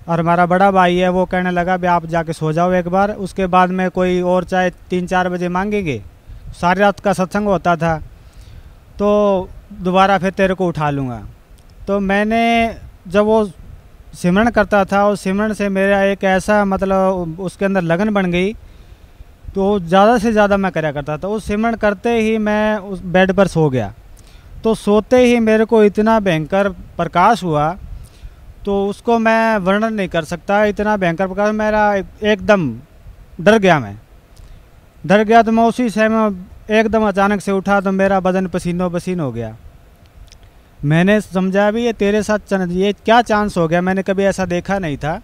और हमारा बड़ा भाई है वो कहने लगा भी आप जाके सो जाओ एक बार, उसके बाद में कोई और चाय 3-4 बजे मांगेंगे। सारी रात का सत्संग होता था, तो दोबारा फिर तेरे को उठा लूँगा। तो मैंने जब वो सिमरन करता था, उस सिमरन से मेरा एक ऐसा मतलब उसके अंदर लगन बन गई, तो ज़्यादा से ज़्यादा मैं करा करता था। उस सिमरन करते ही मैं उस बेड पर सो गया। तो सोते ही मेरे को इतना भयंकर प्रकाश हुआ तो उसको मैं वर्णन नहीं कर सकता, इतना भयंकर प्रकाश। मेरा एकदम डर गया। तो मैं उसी समय एकदम अचानक से उठा तो मेरा बदन पसीनो पसीन हो गया। मैंने समझा भी ये तेरे साथ ये क्या चांस हो गया, मैंने कभी ऐसा देखा नहीं था।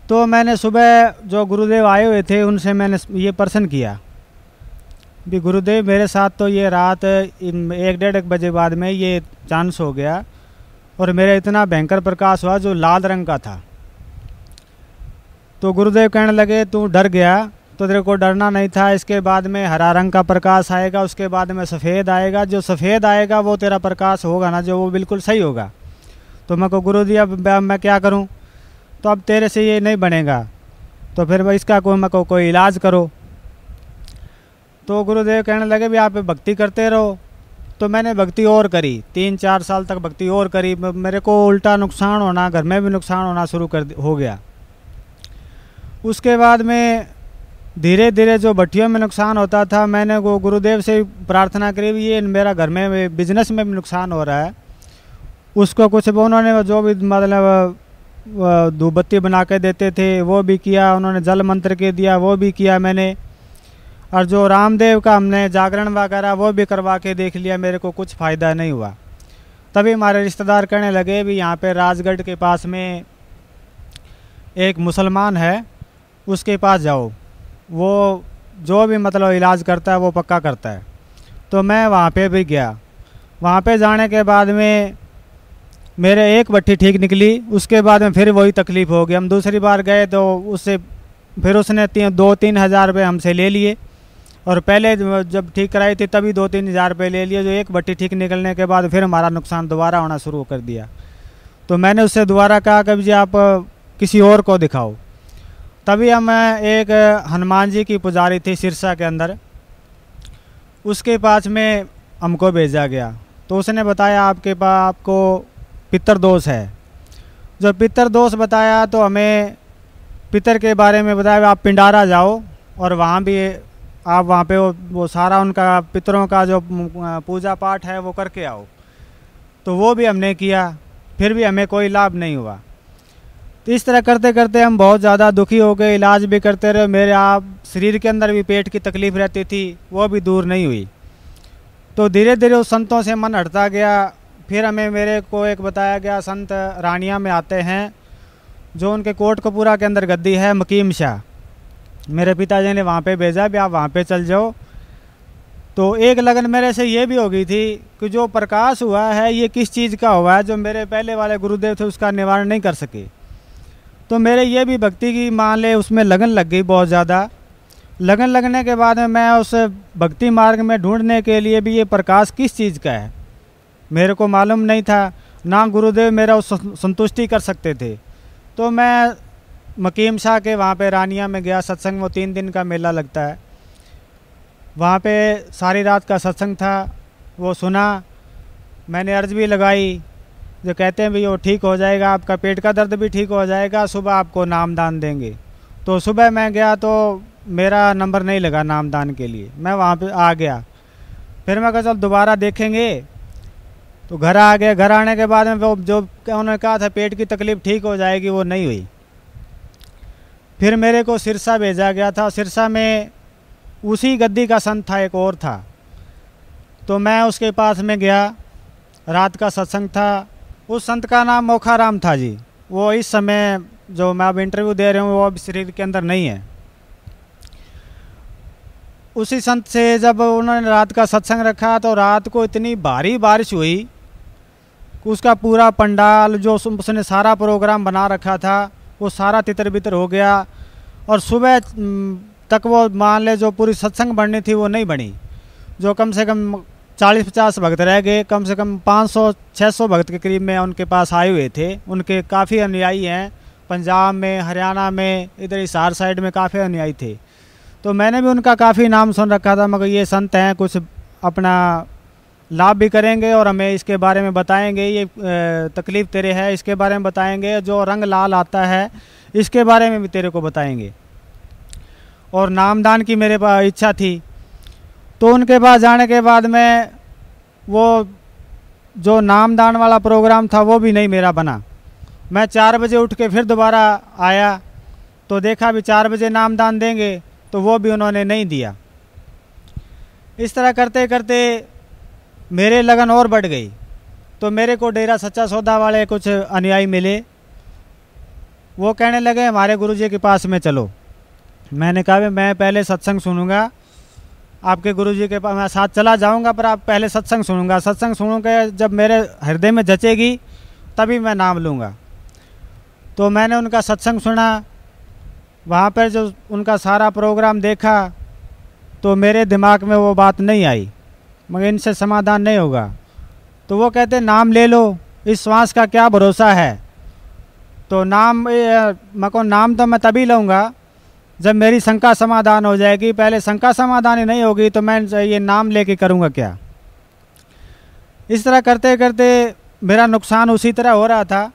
तो मैंने सुबह जो गुरुदेव आए हुए थे उनसे मैंने ये प्रश्न किया भी गुरुदेव मेरे साथ तो ये रात 1-1:30 बजे बाद में ये चांस हो गया और मेरा इतना भयंकर प्रकाश हुआ जो लाल रंग का था। तो गुरुदेव कहने लगे तू डर गया तो तेरे को डरना नहीं था, इसके बाद में हरा रंग का प्रकाश आएगा, उसके बाद में सफ़ेद आएगा, जो सफ़ेद आएगा वो तेरा प्रकाश होगा ना जो वो बिल्कुल सही होगा। तो मैं को गुरु जी अब मैं क्या करूं, तो अब तेरे से ये नहीं बनेगा, तो फिर इसका कोई इलाज करो। तो गुरुदेव कहने लगे भी आप भक्ति करते रहो। तो मैंने भक्ति और करी, 3-4 साल तक भक्ति और करी। मेरे को उल्टा नुकसान होना, घर में भी नुकसान होना शुरू हो गया। उसके बाद में धीरे धीरे जो भट्टियों में नुकसान होता था, मैंने वो गुरुदेव से प्रार्थना करी भी ये मेरा घर में बिजनेस में भी नुकसान हो रहा है, उसको कुछ उन्होंने जो भी मतलब धूप बत्ती बना के देते थे वो भी किया, उन्होंने जल मंत्र के दिया वो भी किया मैंने, और जो रामदेव का हमने जागरण वगैरह वो भी करवा के देख लिया, मेरे को कुछ फ़ायदा नहीं हुआ। तभी हमारे रिश्तेदार कहने लगे भी यहाँ पे राजगढ़ के पास में एक मुसलमान है, उसके पास जाओ, वो जो भी मतलब इलाज करता है वो पक्का करता है। तो मैं वहाँ पे भी गया। वहाँ पे जाने के बाद में मेरे एक भट्टी ठीक निकली, उसके बाद में फिर वही तकलीफ़ हो गई। हम दूसरी बार गए तो उससे फिर उसने 2-3 हज़ार रुपये हमसे ले लिए, और पहले जब ठीक कराई थी तभी 2-3 हज़ार रुपये ले लिए। जो एक भट्टी ठीक निकलने के बाद फिर हमारा नुकसान दोबारा होना शुरू कर दिया। तो मैंने उससे दोबारा कहा कि जी आप किसी और को दिखाओ। तभी हम एक हनुमान जी की पुजारी थी सिरसा के अंदर, उसके पास में हमको भेजा गया। तो उसने बताया आपके पास आपको पितर दोष है। जो पितर दोष बताया तो हमें पितर के बारे में बताया आप पिंडारा जाओ और वहाँ भी आप वहाँ पे वो सारा उनका पितरों का जो पूजा पाठ है वो करके आओ। तो वो भी हमने किया, फिर भी हमें कोई लाभ नहीं हुआ। तो इस तरह करते करते हम बहुत ज़्यादा दुखी हो गए, इलाज भी करते रहे। मेरे आप शरीर के अंदर भी पेट की तकलीफ़ रहती थी, वो भी दूर नहीं हुई। तो धीरे धीरे उस संतों से मन हटता गया। फिर हमें मेरे को एक बताया गया संत रानिया में आते हैं, जो उनके कोटकपूरा के अंदर गद्दी है, मकीम शाह। मेरे पिताजी ने वहाँ पे भेजा भी आप वहाँ पे चल जाओ। तो एक लगन मेरे से ये भी हो गई थी कि जो प्रकाश हुआ है ये किस चीज़ का हुआ है, जो मेरे पहले वाले गुरुदेव थे उसका निवारण नहीं कर सके। तो मेरे ये भी भक्ति की मान ले उसमें लगन लग गई बहुत ज़्यादा। लगन लगने के बाद में मैं उस भक्ति मार्ग में ढूंढने के लिए भी ये प्रकाश किस चीज़ का है मेरे को मालूम नहीं था, ना गुरुदेव मेरा उस संतुष्टि कर सकते थे। तो मैं मकीम शाह के वहाँ पे रानिया में गया सत्संग, वो 3 दिन का मेला लगता है, वहाँ पे सारी रात का सत्संग था, वो सुना। मैंने अर्ज भी लगाई, जो कहते हैं भी वो ठीक हो जाएगा, आपका पेट का दर्द भी ठीक हो जाएगा, सुबह आपको नामदान देंगे। तो सुबह मैं गया तो मेरा नंबर नहीं लगा नामदान के लिए, मैं वहाँ पे आ गया। फिर मैं कहा चल दोबारा देखेंगे। तो घर आ गया। घर आने के बाद में वो जो उन्होंने कहा था पेट की तकलीफ़ ठीक हो जाएगी, वो नहीं हुई। फिर मेरे को सिरसा भेजा गया था। सिरसा में उसी गद्दी का संत था, एक और था। तो मैं उसके पास में गया, रात का सत्संग था। उस संत का नाम मोखाराम था जी। वो इस समय जो मैं अब इंटरव्यू दे रहा हूँ वो अब शरीर के अंदर नहीं है। उसी संत से जब उन्होंने रात का सत्संग रखा तो रात को इतनी भारी बारिश हुई कि उसका पूरा पंडाल जो उसने सारा प्रोग्राम बना रखा था वो सारा तितर बितर हो गया। और सुबह तक वो मान ले जो पूरी सत्संग बननी थी वो नहीं बनी। जो कम से कम 40-50 भक्त रह गए, कम से कम 500-600 भक्त के करीब में उनके पास आए हुए थे। उनके काफ़ी अनुयायी हैं, पंजाब में, हरियाणा में, इधर हिसार साइड में काफ़ी अनुयायी थे। तो मैंने भी उनका काफ़ी नाम सुन रखा था, मगर ये संत हैं कुछ अपना लाभ भी करेंगे और हमें इसके बारे में बताएंगे, ये तकलीफ़ तेरे है इसके बारे में बताएंगे, जो रंग लाल आता है इसके बारे में भी तेरे को बताएंगे। और नामदान की मेरे पास इच्छा थी। तो उनके पास जाने के बाद में वो जो नामदान वाला प्रोग्राम था वो भी नहीं मेरा बना। मैं 4 बजे उठ के फिर दोबारा आया तो देखा भी 4 बजे नामदान देंगे, तो वो भी उन्होंने नहीं दिया। इस तरह करते करते मेरे लगन और बढ़ गई। तो मेरे को डेरा सच्चा सौदा वाले कुछ अनुयायी मिले, वो कहने लगे हमारे गुरुजी के पास में चलो। मैंने कहा मैं पहले सत्संग सुनूंगा, आपके गुरुजी के पास मैं साथ चला जाऊंगा, पर आप पहले सत्संग सुनूंगा। सत्संग सुनूंगा, जब मेरे हृदय में जचेगी तभी मैं नाम लूँगा। तो मैंने उनका सत्संग सुना, वहाँ पर जो उनका सारा प्रोग्राम देखा तो मेरे दिमाग में वो बात नहीं आई, मगर इनसे समाधान नहीं होगा। तो वो कहते नाम ले लो, इस श्वास का क्या भरोसा है। तो नाम तो मैं तभी लूँगा जब मेरी शंका समाधान हो जाएगी। पहले शंका समाधान ही नहीं होगी तो मैं ये नाम लेके करूँगा क्या। इस तरह करते करते मेरा नुकसान उसी तरह हो रहा था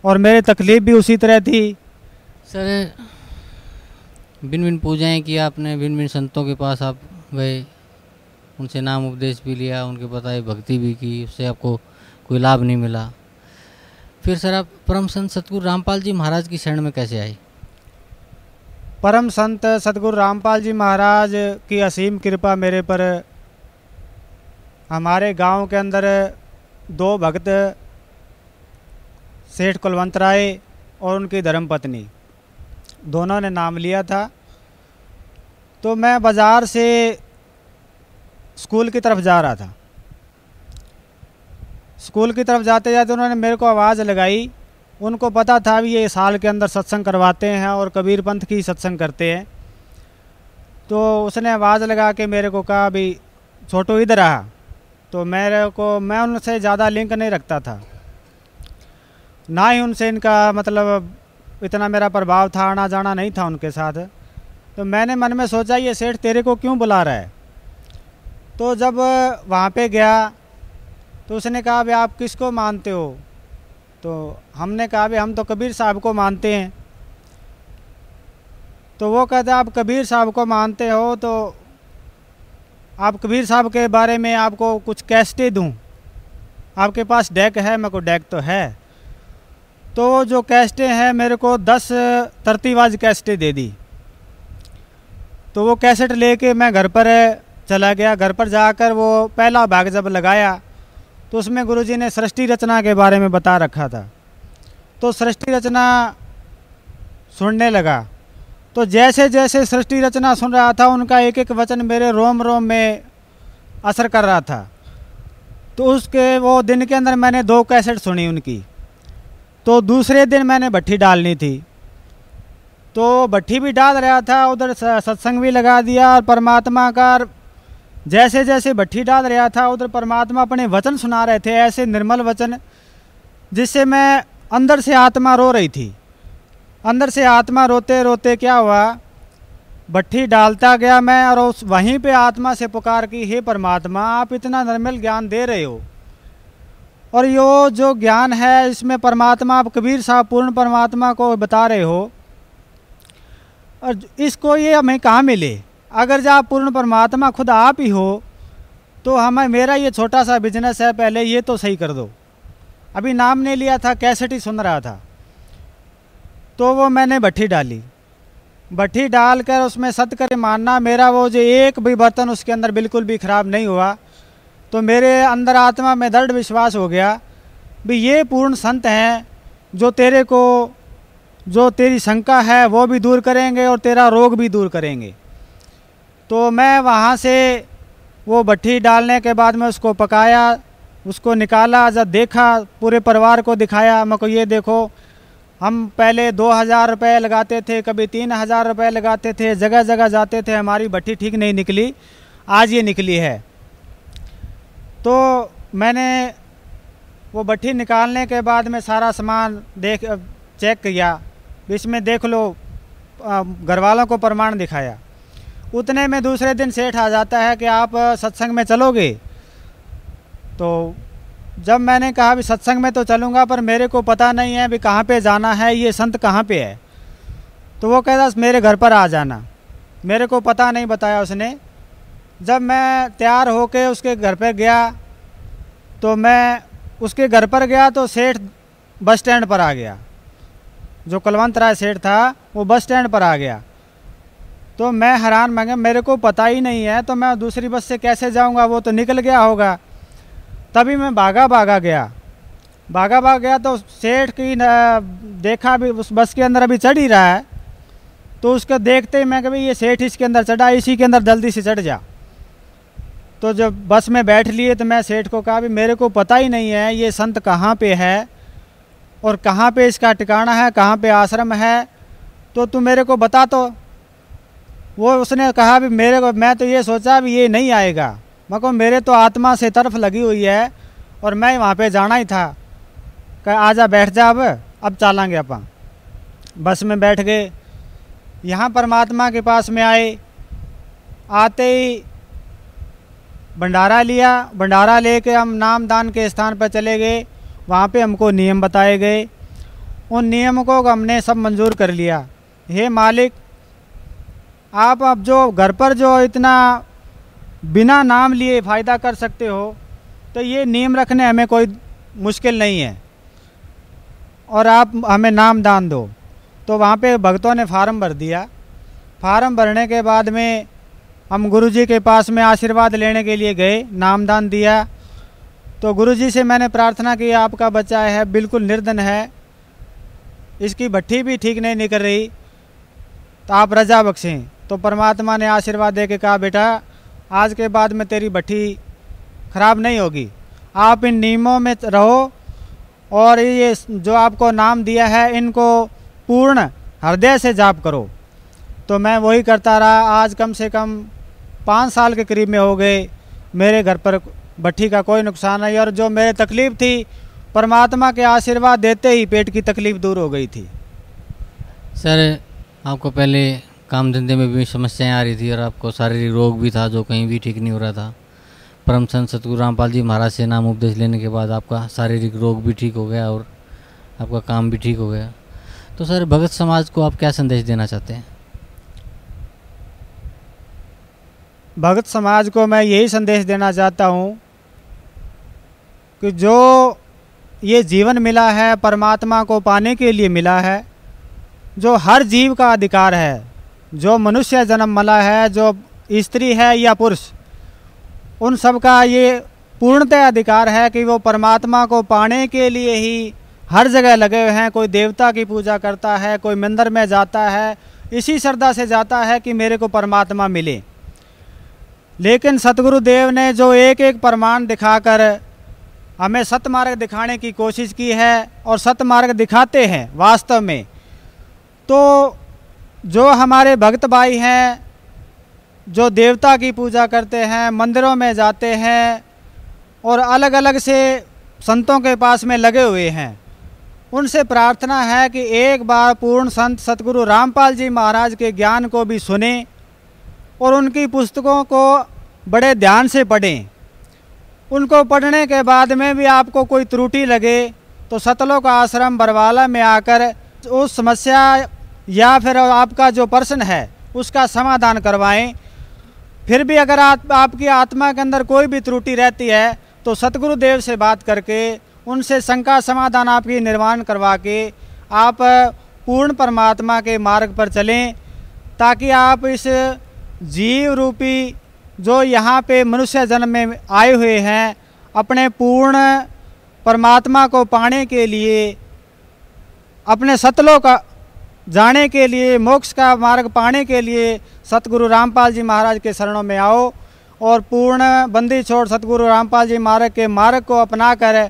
और मेरी तकलीफ़ भी उसी तरह थी। सर, भिन्न भिन्न पूजाएं की आपने, भिन्न भिन्न संतों के पास आप गए, उनसे नाम उपदेश भी लिया, उनके बताए भक्ति भी की, उससे आपको कोई लाभ नहीं मिला। फिर सर आप परम संत सतगुरु रामपाल जी महाराज की शरण में कैसे आए? परम संत सतगुरु रामपाल जी महाराज की असीम कृपा मेरे पर। हमारे गांव के अंदर 2 भक्त सेठ कुलवंत राय और उनकी धर्मपत्नी दोनों ने नाम लिया था। तो मैं बाज़ार से स्कूल की तरफ जा रहा था। स्कूल की तरफ जाते जाते उन्होंने मेरे को आवाज़ लगाई। उनको पता था भी ये साल के अंदर सत्संग करवाते हैं और कबीर पंथ की सत्संग करते हैं। तो उसने आवाज़ लगा के मेरे को कहा भी छोटू इधर आ। तो मैं उनसे ज़्यादा लिंक नहीं रखता था, ना ही उनसे इनका मतलब इतना मेरा प्रभाव था, आना जाना नहीं था उनके साथ। तो मैंने मन में सोचा ये सेठ तेरे को क्यों बुला रहा है। तो जब वहाँ पे गया तो उसने कहा भाई आप किसको मानते हो। तो हमने कहा भाई हम तो कबीर साहब को मानते हैं। तो वो कहता आप कबीर साहब को मानते हो तो आप कबीर साहब के बारे में आपको कुछ कैसेटें दूँ, आपके पास डेक है? मेरे को डेक तो है। तो जो कैसेटें हैं मेरे को 10 तरतीबाज कैसेटें दे दी। तो वो कैसेट लेके मैं घर पर चला गया। घर पर जाकर वो पहला भाग जब लगाया तो उसमें गुरुजी ने सृष्टि रचना के बारे में बता रखा था। तो सृष्टि रचना सुनने लगा। तो जैसे जैसे सृष्टि रचना सुन रहा था उनका एक एक वचन मेरे रोम रोम में असर कर रहा था। तो उसके वो दिन के अंदर मैंने 2 कैसेट सुनी उनकी। तो दूसरे दिन मैंने भट्ठी डालनी थी, तो भट्ठी भी डाल रहा था, उधर सत्संग भी लगा दिया और परमात्मा का जैसे जैसे भट्ठी डाल रहा था उधर परमात्मा अपने वचन सुना रहे थे, ऐसे निर्मल वचन जिससे मैं अंदर से आत्मा रो रही थी। अंदर से आत्मा रोते रोते क्या हुआ, भट्ठी डालता गया मैं और उस वहीं पे आत्मा से पुकार की हे परमात्मा आप इतना निर्मल ज्ञान दे रहे हो और यो जो ज्ञान है इसमें परमात्मा आप कबीर साहब पूर्ण परमात्मा को बता रहे हो और इसको ये हमें कहाँ मिले। अगर जब आप पूर्ण परमात्मा खुद आप ही हो तो हमें मेरा ये छोटा सा बिजनेस है पहले ये तो सही कर दो। अभी नाम नहीं लिया था, कैसेट ही सुन रहा था। तो वो मैंने भट्ठी डाली। भट्ठी डालकर उसमें सत्य करे मानना मेरा वो जो एक भी बर्तन उसके अंदर बिल्कुल भी ख़राब नहीं हुआ। तो मेरे अंदर आत्मा में दृढ़ विश्वास हो गया भी ये पूर्ण संत हैं जो तेरे को जो तेरी शंका है वो भी दूर करेंगे और तेरा रोग भी दूर करेंगे। तो मैं वहाँ से वो भट्ठी डालने के बाद में उसको पकाया, उसको निकाला, जब देखा पूरे परिवार को दिखाया, मैं को ये देखो हम पहले 2000 रुपये लगाते थे, कभी 3000 रुपये लगाते थे, जगह जगह जाते थे, हमारी भट्ठी ठीक नहीं निकली, आज ये निकली है। तो मैंने वो भट्ठी निकालने के बाद में सारा सामान चेक किया, इसमें देख लो, घर वालों को प्रमाण दिखाया। उतने में दूसरे दिन सेठ आ जाता है कि आप सत्संग में चलोगे। तो जब मैंने कहा भी सत्संग में तो चलूँगा पर मेरे को पता नहीं है भी कहाँ पे जाना है, ये संत कहाँ पे है। तो वो कहता मेरे घर पर आ जाना, मेरे को पता नहीं बताया उसने। जब मैं तैयार होके उसके घर पर गया तो मैं उसके घर पर गया तो सेठ बस स्टैंड पर आ गया। जो कुलवंत राय सेठ था वो बस स्टैंड पर आ गया। तो मैं हैरान, मैं मेरे को पता ही नहीं है तो मैं दूसरी बस से कैसे जाऊंगा, वो तो निकल गया होगा। तभी मैं भागा गया तो सेठ की देखा भी उस बस के अंदर अभी चढ़ ही रहा है। तो उसको देखते ही मैं कभी ये सेठ इसके अंदर चढ़ा, इसी के अंदर जल्दी से चढ़ जा। तो जब बस में बैठ लिए तो मैं सेठ को कहा भी मेरे को पता ही नहीं है ये संत कहाँ पे है और कहाँ पे इसका ठिकाना है, कहाँ पे आश्रम है, तो तू मेरे को बता। तो वो उसने कहा भी मेरे को, मैं तो ये सोचा भी ये नहीं आएगा, मैं को मेरे तो आत्मा से तरफ लगी हुई है और मैं वहाँ पे जाना ही था। कहा आजा बैठ जा, अब चलेंगे अपन। बस में बैठ गए, यहाँ परमात्मा के पास में आए। आते ही भंडारा लिया, भंडारा लेके हम नामदान के स्थान पर चले गए। वहाँ पे हमको नियम बताए गए, उन नियमों को हमने सब मंजूर कर लिया। हे मालिक, आप अब जो घर पर जो इतना बिना नाम लिए फ़ायदा कर सकते हो, तो ये नियम रखने हमें कोई मुश्किल नहीं है और आप हमें नाम दान दो। तो वहाँ पे भक्तों ने फार्म भर दिया। फार्म भरने के बाद में हम गुरुजी के पास में आशीर्वाद लेने के लिए गए, नामदान दिया। तो गुरुजी से मैंने प्रार्थना की, आपका बच्चा है बिल्कुल निर्धन है, इसकी भट्ठी भी ठीक नहीं निकल रही, तो आप रजा बख्शें। तो परमात्मा ने आशीर्वाद दे के कहा, बेटा आज के बाद में तेरी भट्ठी खराब नहीं होगी, आप इन नियमों में रहो और ये जो आपको नाम दिया है इनको पूर्ण हृदय से जाप करो। तो मैं वही करता रहा। आज कम से कम 5 साल के करीब में हो गए, मेरे घर पर भट्ठी का कोई नुकसान नहीं, और जो मेरे तकलीफ़ थी परमात्मा के आशीर्वाद देते ही पेट की तकलीफ़ दूर हो गई थी। सर, आपको पहले काम धंधे में भी समस्याएं आ रही थी और आपको शारीरिक रोग भी था जो कहीं भी ठीक नहीं हो रहा था। परम संत सतगुरु रामपाल जी महाराज से नाम उपदेश लेने के बाद आपका शारीरिक रोग भी ठीक हो गया और आपका काम भी ठीक हो गया। तो सर, भगत समाज को आप क्या संदेश देना चाहते हैं? भगत समाज को मैं यही संदेश देना चाहता हूँ कि जो ये जीवन मिला है परमात्मा को पाने के लिए मिला है, जो हर जीव का अधिकार है, जो मनुष्य जन्म मिला है, जो स्त्री है या पुरुष, उन सब का ये पूर्णतः अधिकार है कि वो परमात्मा को पाने के लिए ही हर जगह लगे हुए हैं। कोई देवता की पूजा करता है, कोई मंदिर में जाता है, इसी श्रद्धा से जाता है कि मेरे को परमात्मा मिले। लेकिन सतगुरुदेव ने जो एक एक प्रमाण दिखाकर हमें सतमार्ग दिखाने की कोशिश की है और सतमार्ग दिखाते हैं वास्तव में, तो जो हमारे भक्त भाई हैं जो देवता की पूजा करते हैं, मंदिरों में जाते हैं और अलग अलग से संतों के पास में लगे हुए हैं, उनसे प्रार्थना है कि एक बार पूर्ण संत सतगुरु रामपाल जी महाराज के ज्ञान को भी सुने और उनकी पुस्तकों को बड़े ध्यान से पढ़ें। उनको पढ़ने के बाद में भी आपको कोई त्रुटि लगे तो सतलोक आश्रम बरवाला में आकर उस समस्या या फिर आपका जो प्रश्न है उसका समाधान करवाएं। फिर भी अगर आपकी आत्मा के अंदर कोई भी त्रुटि रहती है तो सतगुरुदेव से बात करके उनसे शंका समाधान आपकी निर्माण करवा के आप पूर्ण परमात्मा के मार्ग पर चलें, ताकि आप इस जीव रूपी जो यहाँ पे मनुष्य जन्म में आए हुए हैं अपने पूर्ण परमात्मा को पाने के लिए, अपने सतलोक जाने के लिए, मोक्ष का मार्ग पाने के लिए सतगुरु रामपाल जी महाराज के शरणों में आओ और पूर्ण बंदी छोड़ सतगुरु रामपाल जी महाराज के मार्ग को अपना कर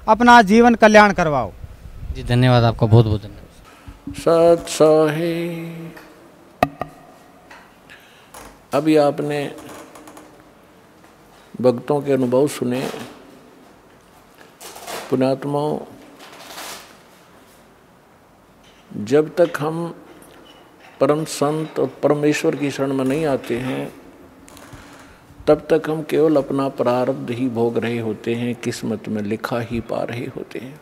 अपना जीवन कल्याण करवाओ। जी धन्यवाद, आपका बहुत बहुत धन्यवाद। सत साहिब, अभी आपने भक्तों के अनुभव सुने। पुण्यात्माओं, जब तक हम परम संत और परमेश्वर की शरण में नहीं आते हैं तब तक हम केवल अपना प्रारब्ध ही भोग रहे होते हैं, किस्मत में लिखा ही पा रहे होते हैं।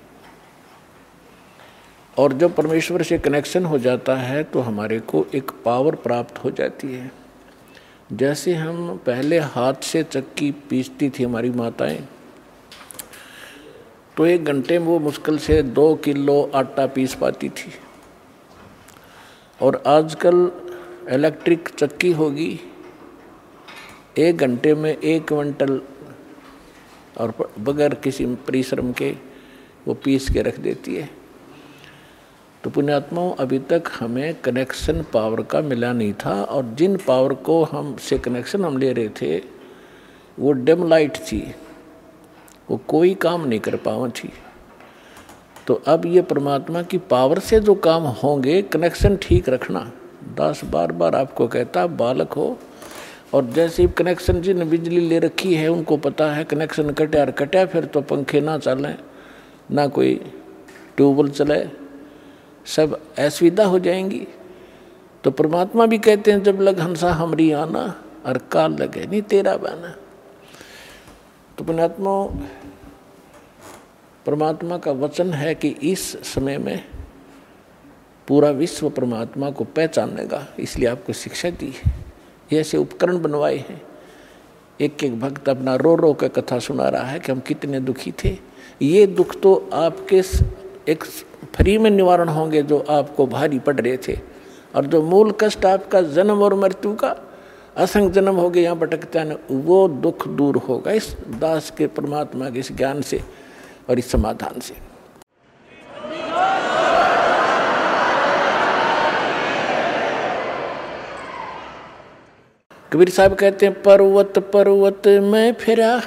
और जब परमेश्वर से कनेक्शन हो जाता है तो हमारे को एक पावर प्राप्त हो जाती है। जैसे हम पहले हाथ से चक्की पीसती थी हमारी माताएं, तो 1 घंटे में वो मुश्किल से 2 किलो आटा पीस पाती थी। और आजकल इलेक्ट्रिक चक्की होगी, 1 घंटे में 1 क्विंटल और बगैर किसी परिश्रम के वो पीस के रख देती है। तो पुण्यात्माओं, अभी तक हमें कनेक्शन पावर का मिला नहीं था, और जिन पावर को हम से कनेक्शन हम ले रहे थे वो डिम लाइट थी, वो कोई काम नहीं कर पावा थी। तो अब ये परमात्मा की पावर से जो काम होंगे, कनेक्शन ठीक रखना। दास बार बार आपको कहता, बालक हो और जैसे कनेक्शन जिन बिजली ले रखी है उनको पता है कनेक्शन कटा फिर तो पंखे ना चलें, ना कोई ट्यूबवेल चले, सब असुविधा हो जाएंगी। तो परमात्मा भी कहते हैं, जब लग हंसा हमरी आना और काल लगे नहीं तेरा बना। तो पुण्यात्मा, परमात्मा का वचन है कि इस समय में पूरा विश्व परमात्मा को पहचानेगा, इसलिए आपको शिक्षा दी है, ऐसे उपकरण बनवाए हैं। एक एक भक्त अपना रो रो कर कथा सुना रहा है कि हम कितने दुखी थे। ये दुख तो आपके एक फ्री में निवारण होंगे जो आपको भारी पड़ रहे थे, और जो मूल कष्ट आपका जन्म और मृत्यु का असंग जन्म हो गए यहाँ भटकते हैं, वो दुख दूर होगा इस दास के परमात्मा के इस ज्ञान से और इस समाधान से। कबीर साहब कहते हैं, पर्वत पर्वत में फिरा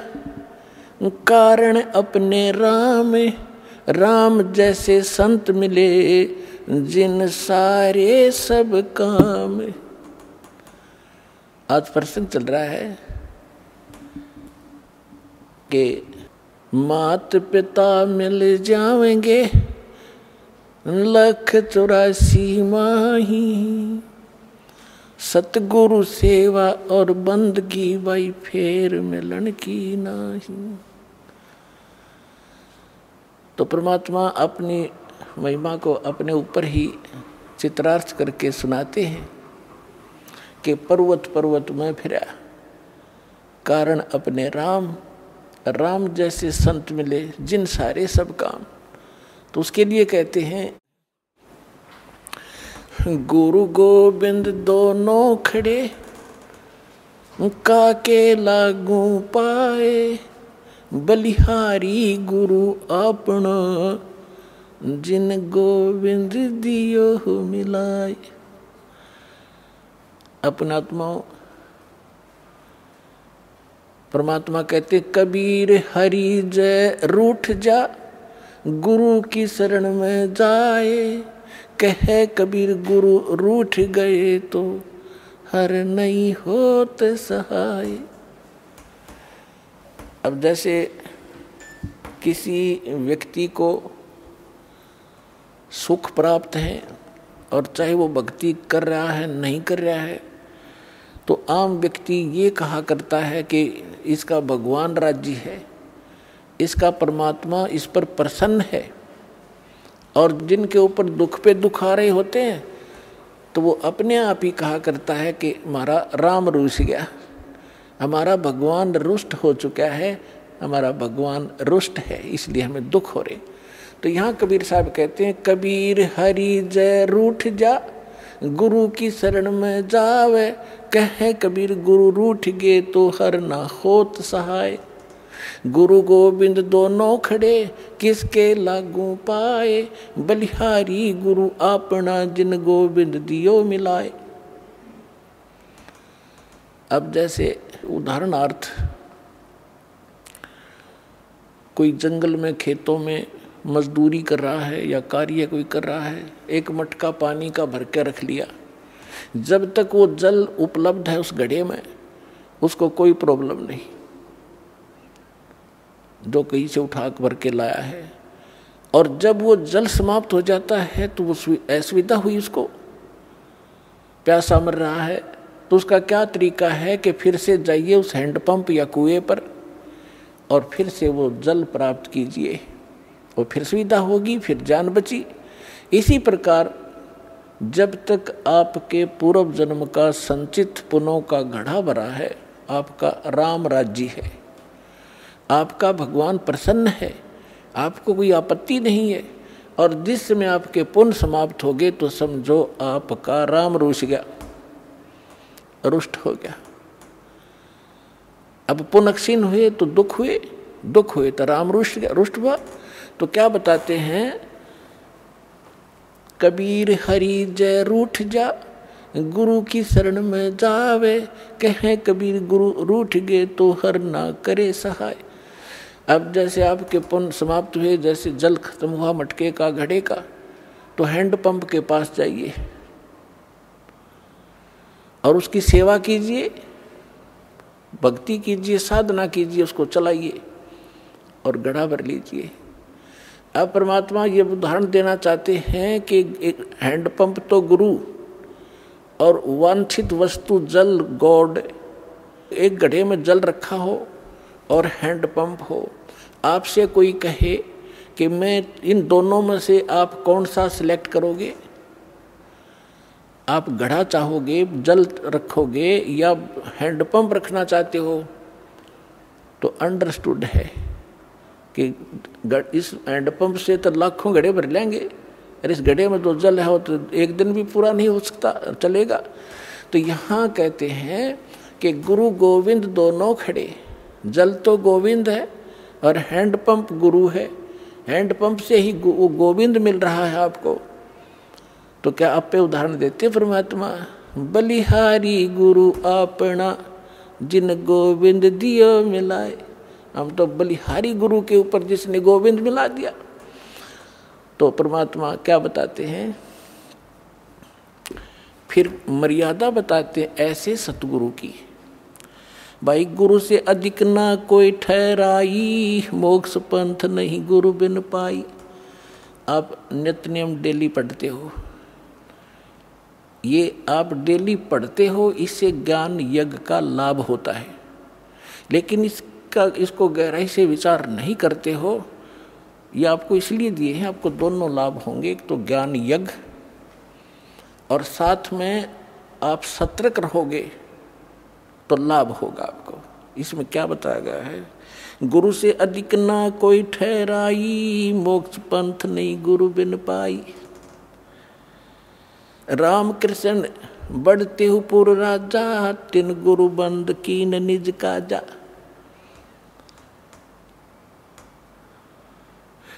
कारण अपने राम, राम जैसे संत मिले जिन सारे सब काम। आज प्रसंग चल रहा है कि मात पिता मिल जाएंगे 184 माही, सतगुरु सेवा और बंदगी भाई फेर मिलन की नाही। तो परमात्मा अपनी महिमा को अपने ऊपर ही चित्रार्थ करके सुनाते हैं कि पर्वत पर्वत में फिरा कारण अपने राम, राम जैसे संत मिले जिन सारे सब काम। तो उसके लिए कहते हैं, गुरु गोविंद दोनों खड़े काके लागू पाए, बलिहारी गुरु अपना जिन गोविंद दियो मिलाए। अपनात्माओं, परमात्मा कहते, कबीर हरि जय रूठ जा गुरु की शरण में जाए, कहे कबीर गुरु रूठ गए तो हर नहीं होत सहाय। अब जैसे किसी व्यक्ति को सुख प्राप्त है और चाहे वो भक्ति कर रहा है नहीं कर रहा है, तो आम व्यक्ति ये कहा करता है कि इसका भगवान राज्य है, इसका परमात्मा इस पर प्रसन्न है। और जिनके ऊपर दुख पे दुख आ रहे होते हैं तो वो अपने आप ही कहा करता है कि हमारा राम रूठ गया, हमारा भगवान रुष्ट हो चुका है, हमारा भगवान रुष्ट है, इसलिए हमें दुख हो रहे। तो यहाँ कबीर साहब कहते हैं, कबीर हरि जय रूठ जा गुरु की शरण में जावे, कहे कबीर गुरु रूठ गए तो हर ना होत सहाय। गुरु गोविंद दोनों खड़े किसके लागू पाए, बलिहारी गुरु अपना जिन गोविंद दियो मिलाए। अब जैसे उदाहरणार्थ कोई जंगल में खेतों में मजदूरी कर रहा है या कार्य कोई कर रहा है, एक मटका पानी का भर के रख लिया, जब तक वो जल उपलब्ध है उस घड़े में उसको कोई प्रॉब्लम नहीं, जो कहीं से उठा भर के लाया है। और जब वो जल समाप्त हो जाता है तो वो असुविधा हुई, उसको प्यासा मर रहा है, तो उसका क्या तरीका है कि फिर से जाइए उस हैंडपंप या कुएं पर और फिर से वो जल प्राप्त कीजिए, और फिर सुविधा होगी, फिर जान बची। इसी प्रकार जब तक आपके पूर्व जन्म का संचित पुण्यों का घड़ा भरा है, आपका राम राज्य है, आपका भगवान प्रसन्न है, आपको कोई आपत्ति नहीं है, और जिस समय आपके पुण्य समाप्त हो गए तो समझो आपका राम रुष्ट गया, रुष्ट हो गया। अब पुण्य क्षीण हुए तो दुख हुए, दुख हुए तो राम रुष्ट गया, रुष्ट हुआ। तो क्या बताते हैं, कबीर हरि जय रूठ जा, गुरु की शरण में जावे, कहें कबीर गुरु रूठ गए तो हर ना करे सहाय। अब जैसे आपके पुण्य समाप्त हुए, जैसे जल खत्म हुआ मटके का, घड़े का, तो हैंडपंप के पास जाइए और उसकी सेवा कीजिए, भक्ति कीजिए, साधना कीजिए, उसको चलाइए और घड़ा भर लीजिए। अब परमात्मा ये उदाहरण देना चाहते हैं कि एक हैंडपंप तो गुरु और वांछित वस्तु जल गॉड, एक घड़े में जल रखा हो और हैंडपंप हो। आपसे कोई कहे कि मैं इन दोनों में से आप कौन सा सिलेक्ट करोगे, आप घड़ा चाहोगे, जल रखोगे या हैंडपंप रखना चाहते हो, तो अंडरस्टूड है कि इस हैंडपंप से तो लाखों घड़े भर लेंगे, और इस घड़े में तो जल है तो एक दिन भी पूरा नहीं हो सकता, चलेगा। तो यहाँ कहते हैं कि गुरु गोविंद दोनों खड़े, जल तो गोविंद है और हैंडपंप गुरु है, हैंडपंप से ही गोविंद मिल रहा है आपको। तो क्या आप पे उदाहरण देते परमात्मा, बलिहारी गुरु अपना, जिन गोविंद दियो मिलाए। हम तो बलिहारी गुरु के ऊपर जिसने गोविंद मिला दिया। तो परमात्मा क्या बताते हैं, फिर मर्यादा बताते हैं ऐसे सतगुरु की, भाई गुरु से अधिक ना कोई ठहराई, मोक्ष पंथ नहीं गुरु बिन पाई। आप नित्य नियम डेली पढ़ते हो, ये आप डेली पढ़ते हो, इससे ज्ञान यज्ञ का लाभ होता है, लेकिन इसको गहराई से विचार नहीं करते हो। ये आपको इसलिए दिए हैं, आपको दोनों लाभ होंगे, एक तो ज्ञान यज्ञ और साथ में आप सतर्क रहोगे तो लाभ होगा आपको। इसमें क्या बताया गया है, गुरु से अधिक ना कोई ठहराई, मोक्ष पंथ नहीं गुरु बिन पाई। राम कृष्ण बढ़ते हु पुर राजा, तिन गुरु बंद कीन निज काजा।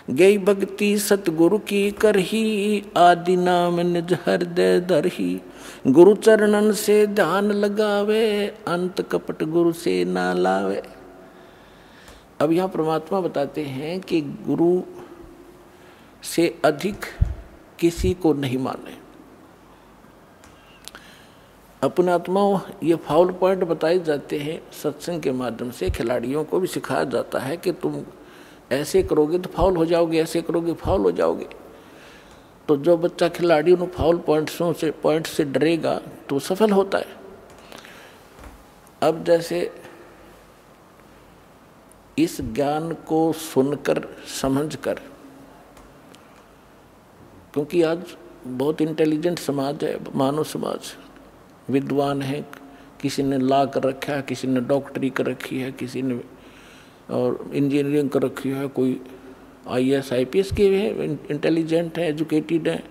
गई भक्ति सतगुरु की करही, आदि नाम निज हृदय धरही। गुरु चरणन से ध्यान लगावे, अंत कपट गुरु से ना लावे। अब यहाँ परमात्मा बताते हैं कि गुरु से अधिक किसी को नहीं माने। अपने आत्माओं ये फाउल पॉइंट बताए जाते हैं सत्संग के माध्यम से, खिलाड़ियों को भी सिखाया जाता है कि तुम ऐसे करोगे तो फाउल हो जाओगे, ऐसे करोगे फाउल हो जाओगे। तो जो बच्चा खिलाड़ी उन फाउल पॉइंट से डरेगा तो सफल होता है। अब जैसे इस ज्ञान को सुनकर समझकर, क्योंकि आज बहुत इंटेलिजेंट समाज है, मानव समाज, विद्वान है, किसी ने लॉ कर रखा है, किसी ने डॉक्टरी कर रखी है, किसी ने और इंजीनियरिंग कर रखी है, कोई IAS IPS के हैं, इंटेलिजेंट हैं, एजुकेटेड हैं,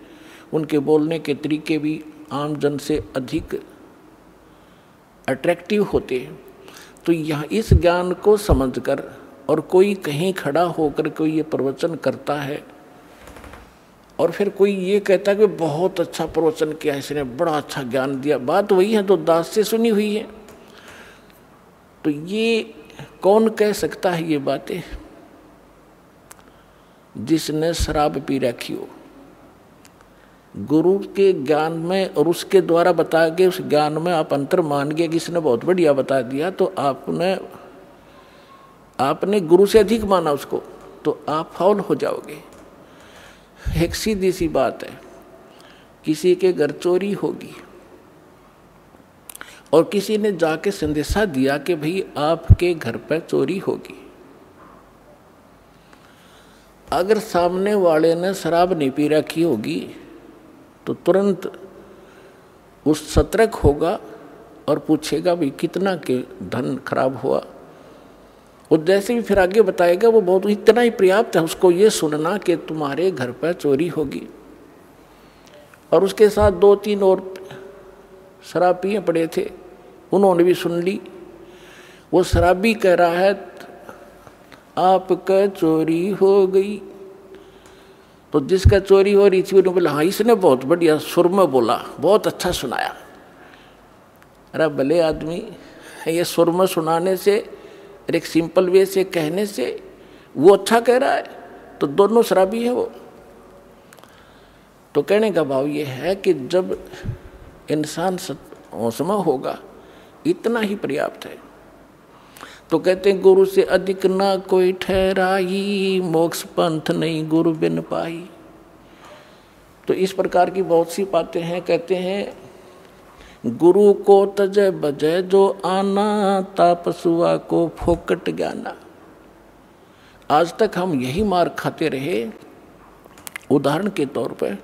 उनके बोलने के तरीके भी आम जन से अधिक अट्रैक्टिव होते हैं। तो यहाँ इस ज्ञान को समझकर और कोई कहीं खड़ा होकर कोई ये प्रवचन करता है और फिर कोई ये कहता है कि बहुत अच्छा प्रवचन किया, इसने बड़ा अच्छा ज्ञान दिया, बात वही है तो दास से सुनी हुई है। तो ये कौन कह सकता है ये बातें? जिसने शराब पी रखी हो। गुरु के ज्ञान में और उसके द्वारा बताए गए उस ज्ञान में आप अंतर मान गए कि इसने बहुत बढ़िया बता दिया, तो आपने गुरु से अधिक माना उसको, तो आप फाउल हो जाओगे। एक सीधी सी बात है, किसी के घर चोरी होगी और किसी ने जाके संदेशा दिया कि भाई आपके घर पर चोरी होगी। अगर सामने वाले ने शराब नहीं पी रखी होगी तो तुरंत उस सतर्क होगा और पूछेगा भाई कितना के धन खराब हुआ, और जैसे भी फिर आगे बताएगा वो बहुत इतना ही पर्याप्त है उसको ये सुनना कि तुम्हारे घर पर चोरी होगी। और उसके साथ 2-3 और शराब पिए पड़े थे, उन्होंने भी सुन ली। वो शराबी कह रहा है आपका चोरी हो गई। तो जिसका चोरी हो रही थी उन्होंने बोला हाँ इसने बहुत बढ़िया सुर में बोला, बहुत अच्छा सुनाया। अरे भले आदमी, ये सुर में सुनाने से एक सिंपल वे से कहने से वो अच्छा कह रहा है, तो दोनों शराबी है वो। तो कहने का भाव ये है कि जब इंसान होश में होगा इतना ही पर्याप्त है। तो कहते हैं गुरु से अधिक ना कोई ठहराई, मोक्ष पंथ नहीं गुरु बिन पाई। तो इस प्रकार की बहुत सी बातें हैं। कहते हैं गुरु को तजय बजय जो आना, तापसुआ को फोकट ज्ञाना। आज तक हम यही मार खाते रहे। उदाहरण के तौर पर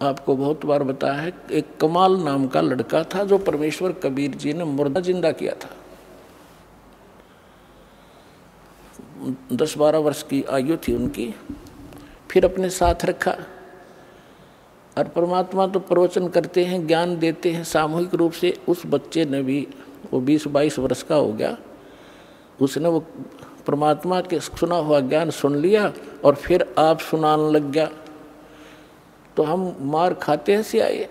आपको बहुत बार बताया है, एक कमाल नाम का लड़का था जो परमेश्वर कबीर जी ने मुर्दा जिंदा किया था। 10-12 वर्ष की आयु थी उनकी। फिर अपने साथ रखा। और परमात्मा तो प्रवचन करते हैं, ज्ञान देते हैं सामूहिक रूप से। उस बच्चे ने भी, वो 20-22 वर्ष का हो गया, उसने वो परमात्मा के सुना हुआ ज्ञान सुन लिया और फिर आप सुनाने लग गया। तो हम मार खाते से आए।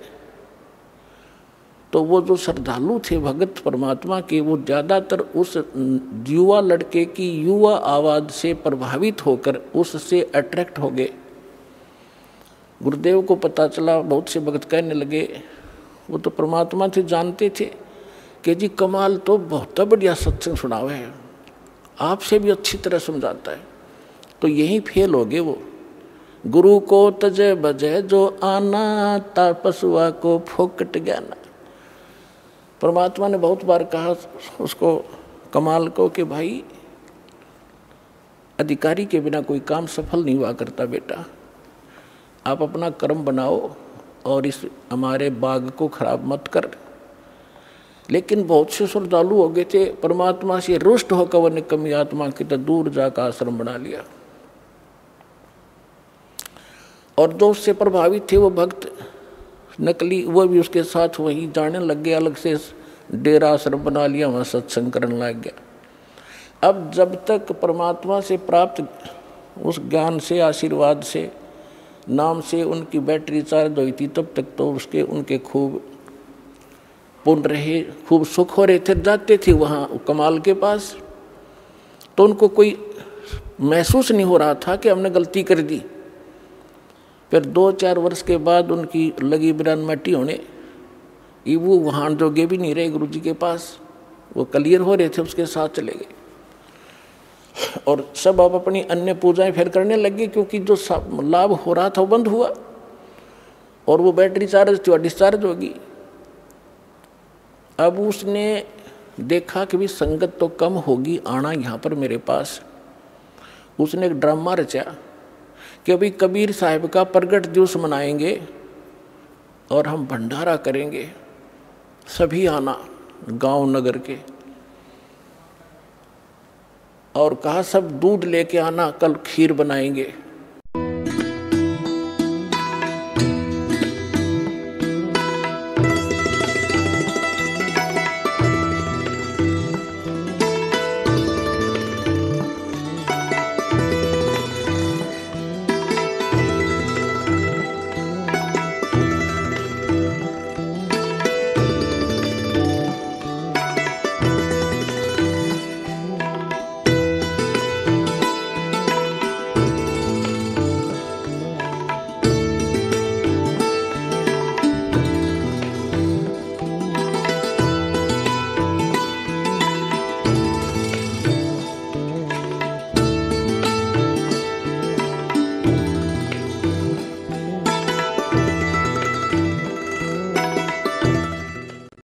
तो वो जो श्रद्धालु थे भगत परमात्मा के, वो ज़्यादातर उस युवा लड़के की युवा आवाज़ से प्रभावित होकर उससे अट्रैक्ट हो गए। गुरुदेव को पता चला, बहुत से भगत कहने लगे, वो तो परमात्मा थे, जानते थे कि जी कमाल तो बहुत बढ़िया सत्संग सुनावे है, आपसे भी अच्छी तरह समझाता है। तो यही फेल हो गए वो। गुरु को तजय बजय जो आना, तापसुआ को फोकट ज्ञाना। परमात्मा ने बहुत बार कहा उसको, कमाल को, कि भाई अधिकारी के बिना कोई काम सफल नहीं हुआ करता बेटा, आप अपना कर्म बनाओ और इस हमारे बाग को खराब मत कर। लेकिन बहुत से श्रद्धालु हो गए थे, परमात्मा से रुष्ट होकर वो निकम्मी आत्मा की तो दूर जाकर आश्रम बना लिया। और जो उससे प्रभावित थे वो भक्त नकली, वो भी उसके साथ वहीं जाने लग गया, अलग से डेरा आश्रम बना लिया, वहाँ सत्संग करने लग गया। अब जब तक परमात्मा से प्राप्त उस ज्ञान से, आशीर्वाद से, नाम से उनकी बैटरी चार्ज हुई थी, तब तक तो उनके खूब पुण्य रहे, खूब सुख हो रहे थे। जाते थे वहाँ कमाल के पास तो उनको कोई महसूस नहीं हो रहा था कि हमने गलती कर दी। फिर 2-4 वर्ष के बाद उनकी लगी बिरानमटी होने, वो वहाँ जोगे भी नहीं रहे गुरु जी के पास, वो क्लियर हो रहे थे, उसके साथ चले गए। और सब अब अपनी अन्य पूजाएं फिर करने लगे, क्योंकि जो लाभ हो रहा था वो बंद हुआ और वो बैटरी चार्ज थी डिस्चार्ज होगी। अब उसने देखा कि भी संगत तो कम होगी, आना यहाँ पर मेरे पास। उसने एक ड्रामा रचा कि अभी कबीर साहब का प्रगट दिवस मनाएंगे और हम भंडारा करेंगे, सभी आना गांव नगर के। और कहा सब दूध लेके आना, कल खीर बनाएंगे।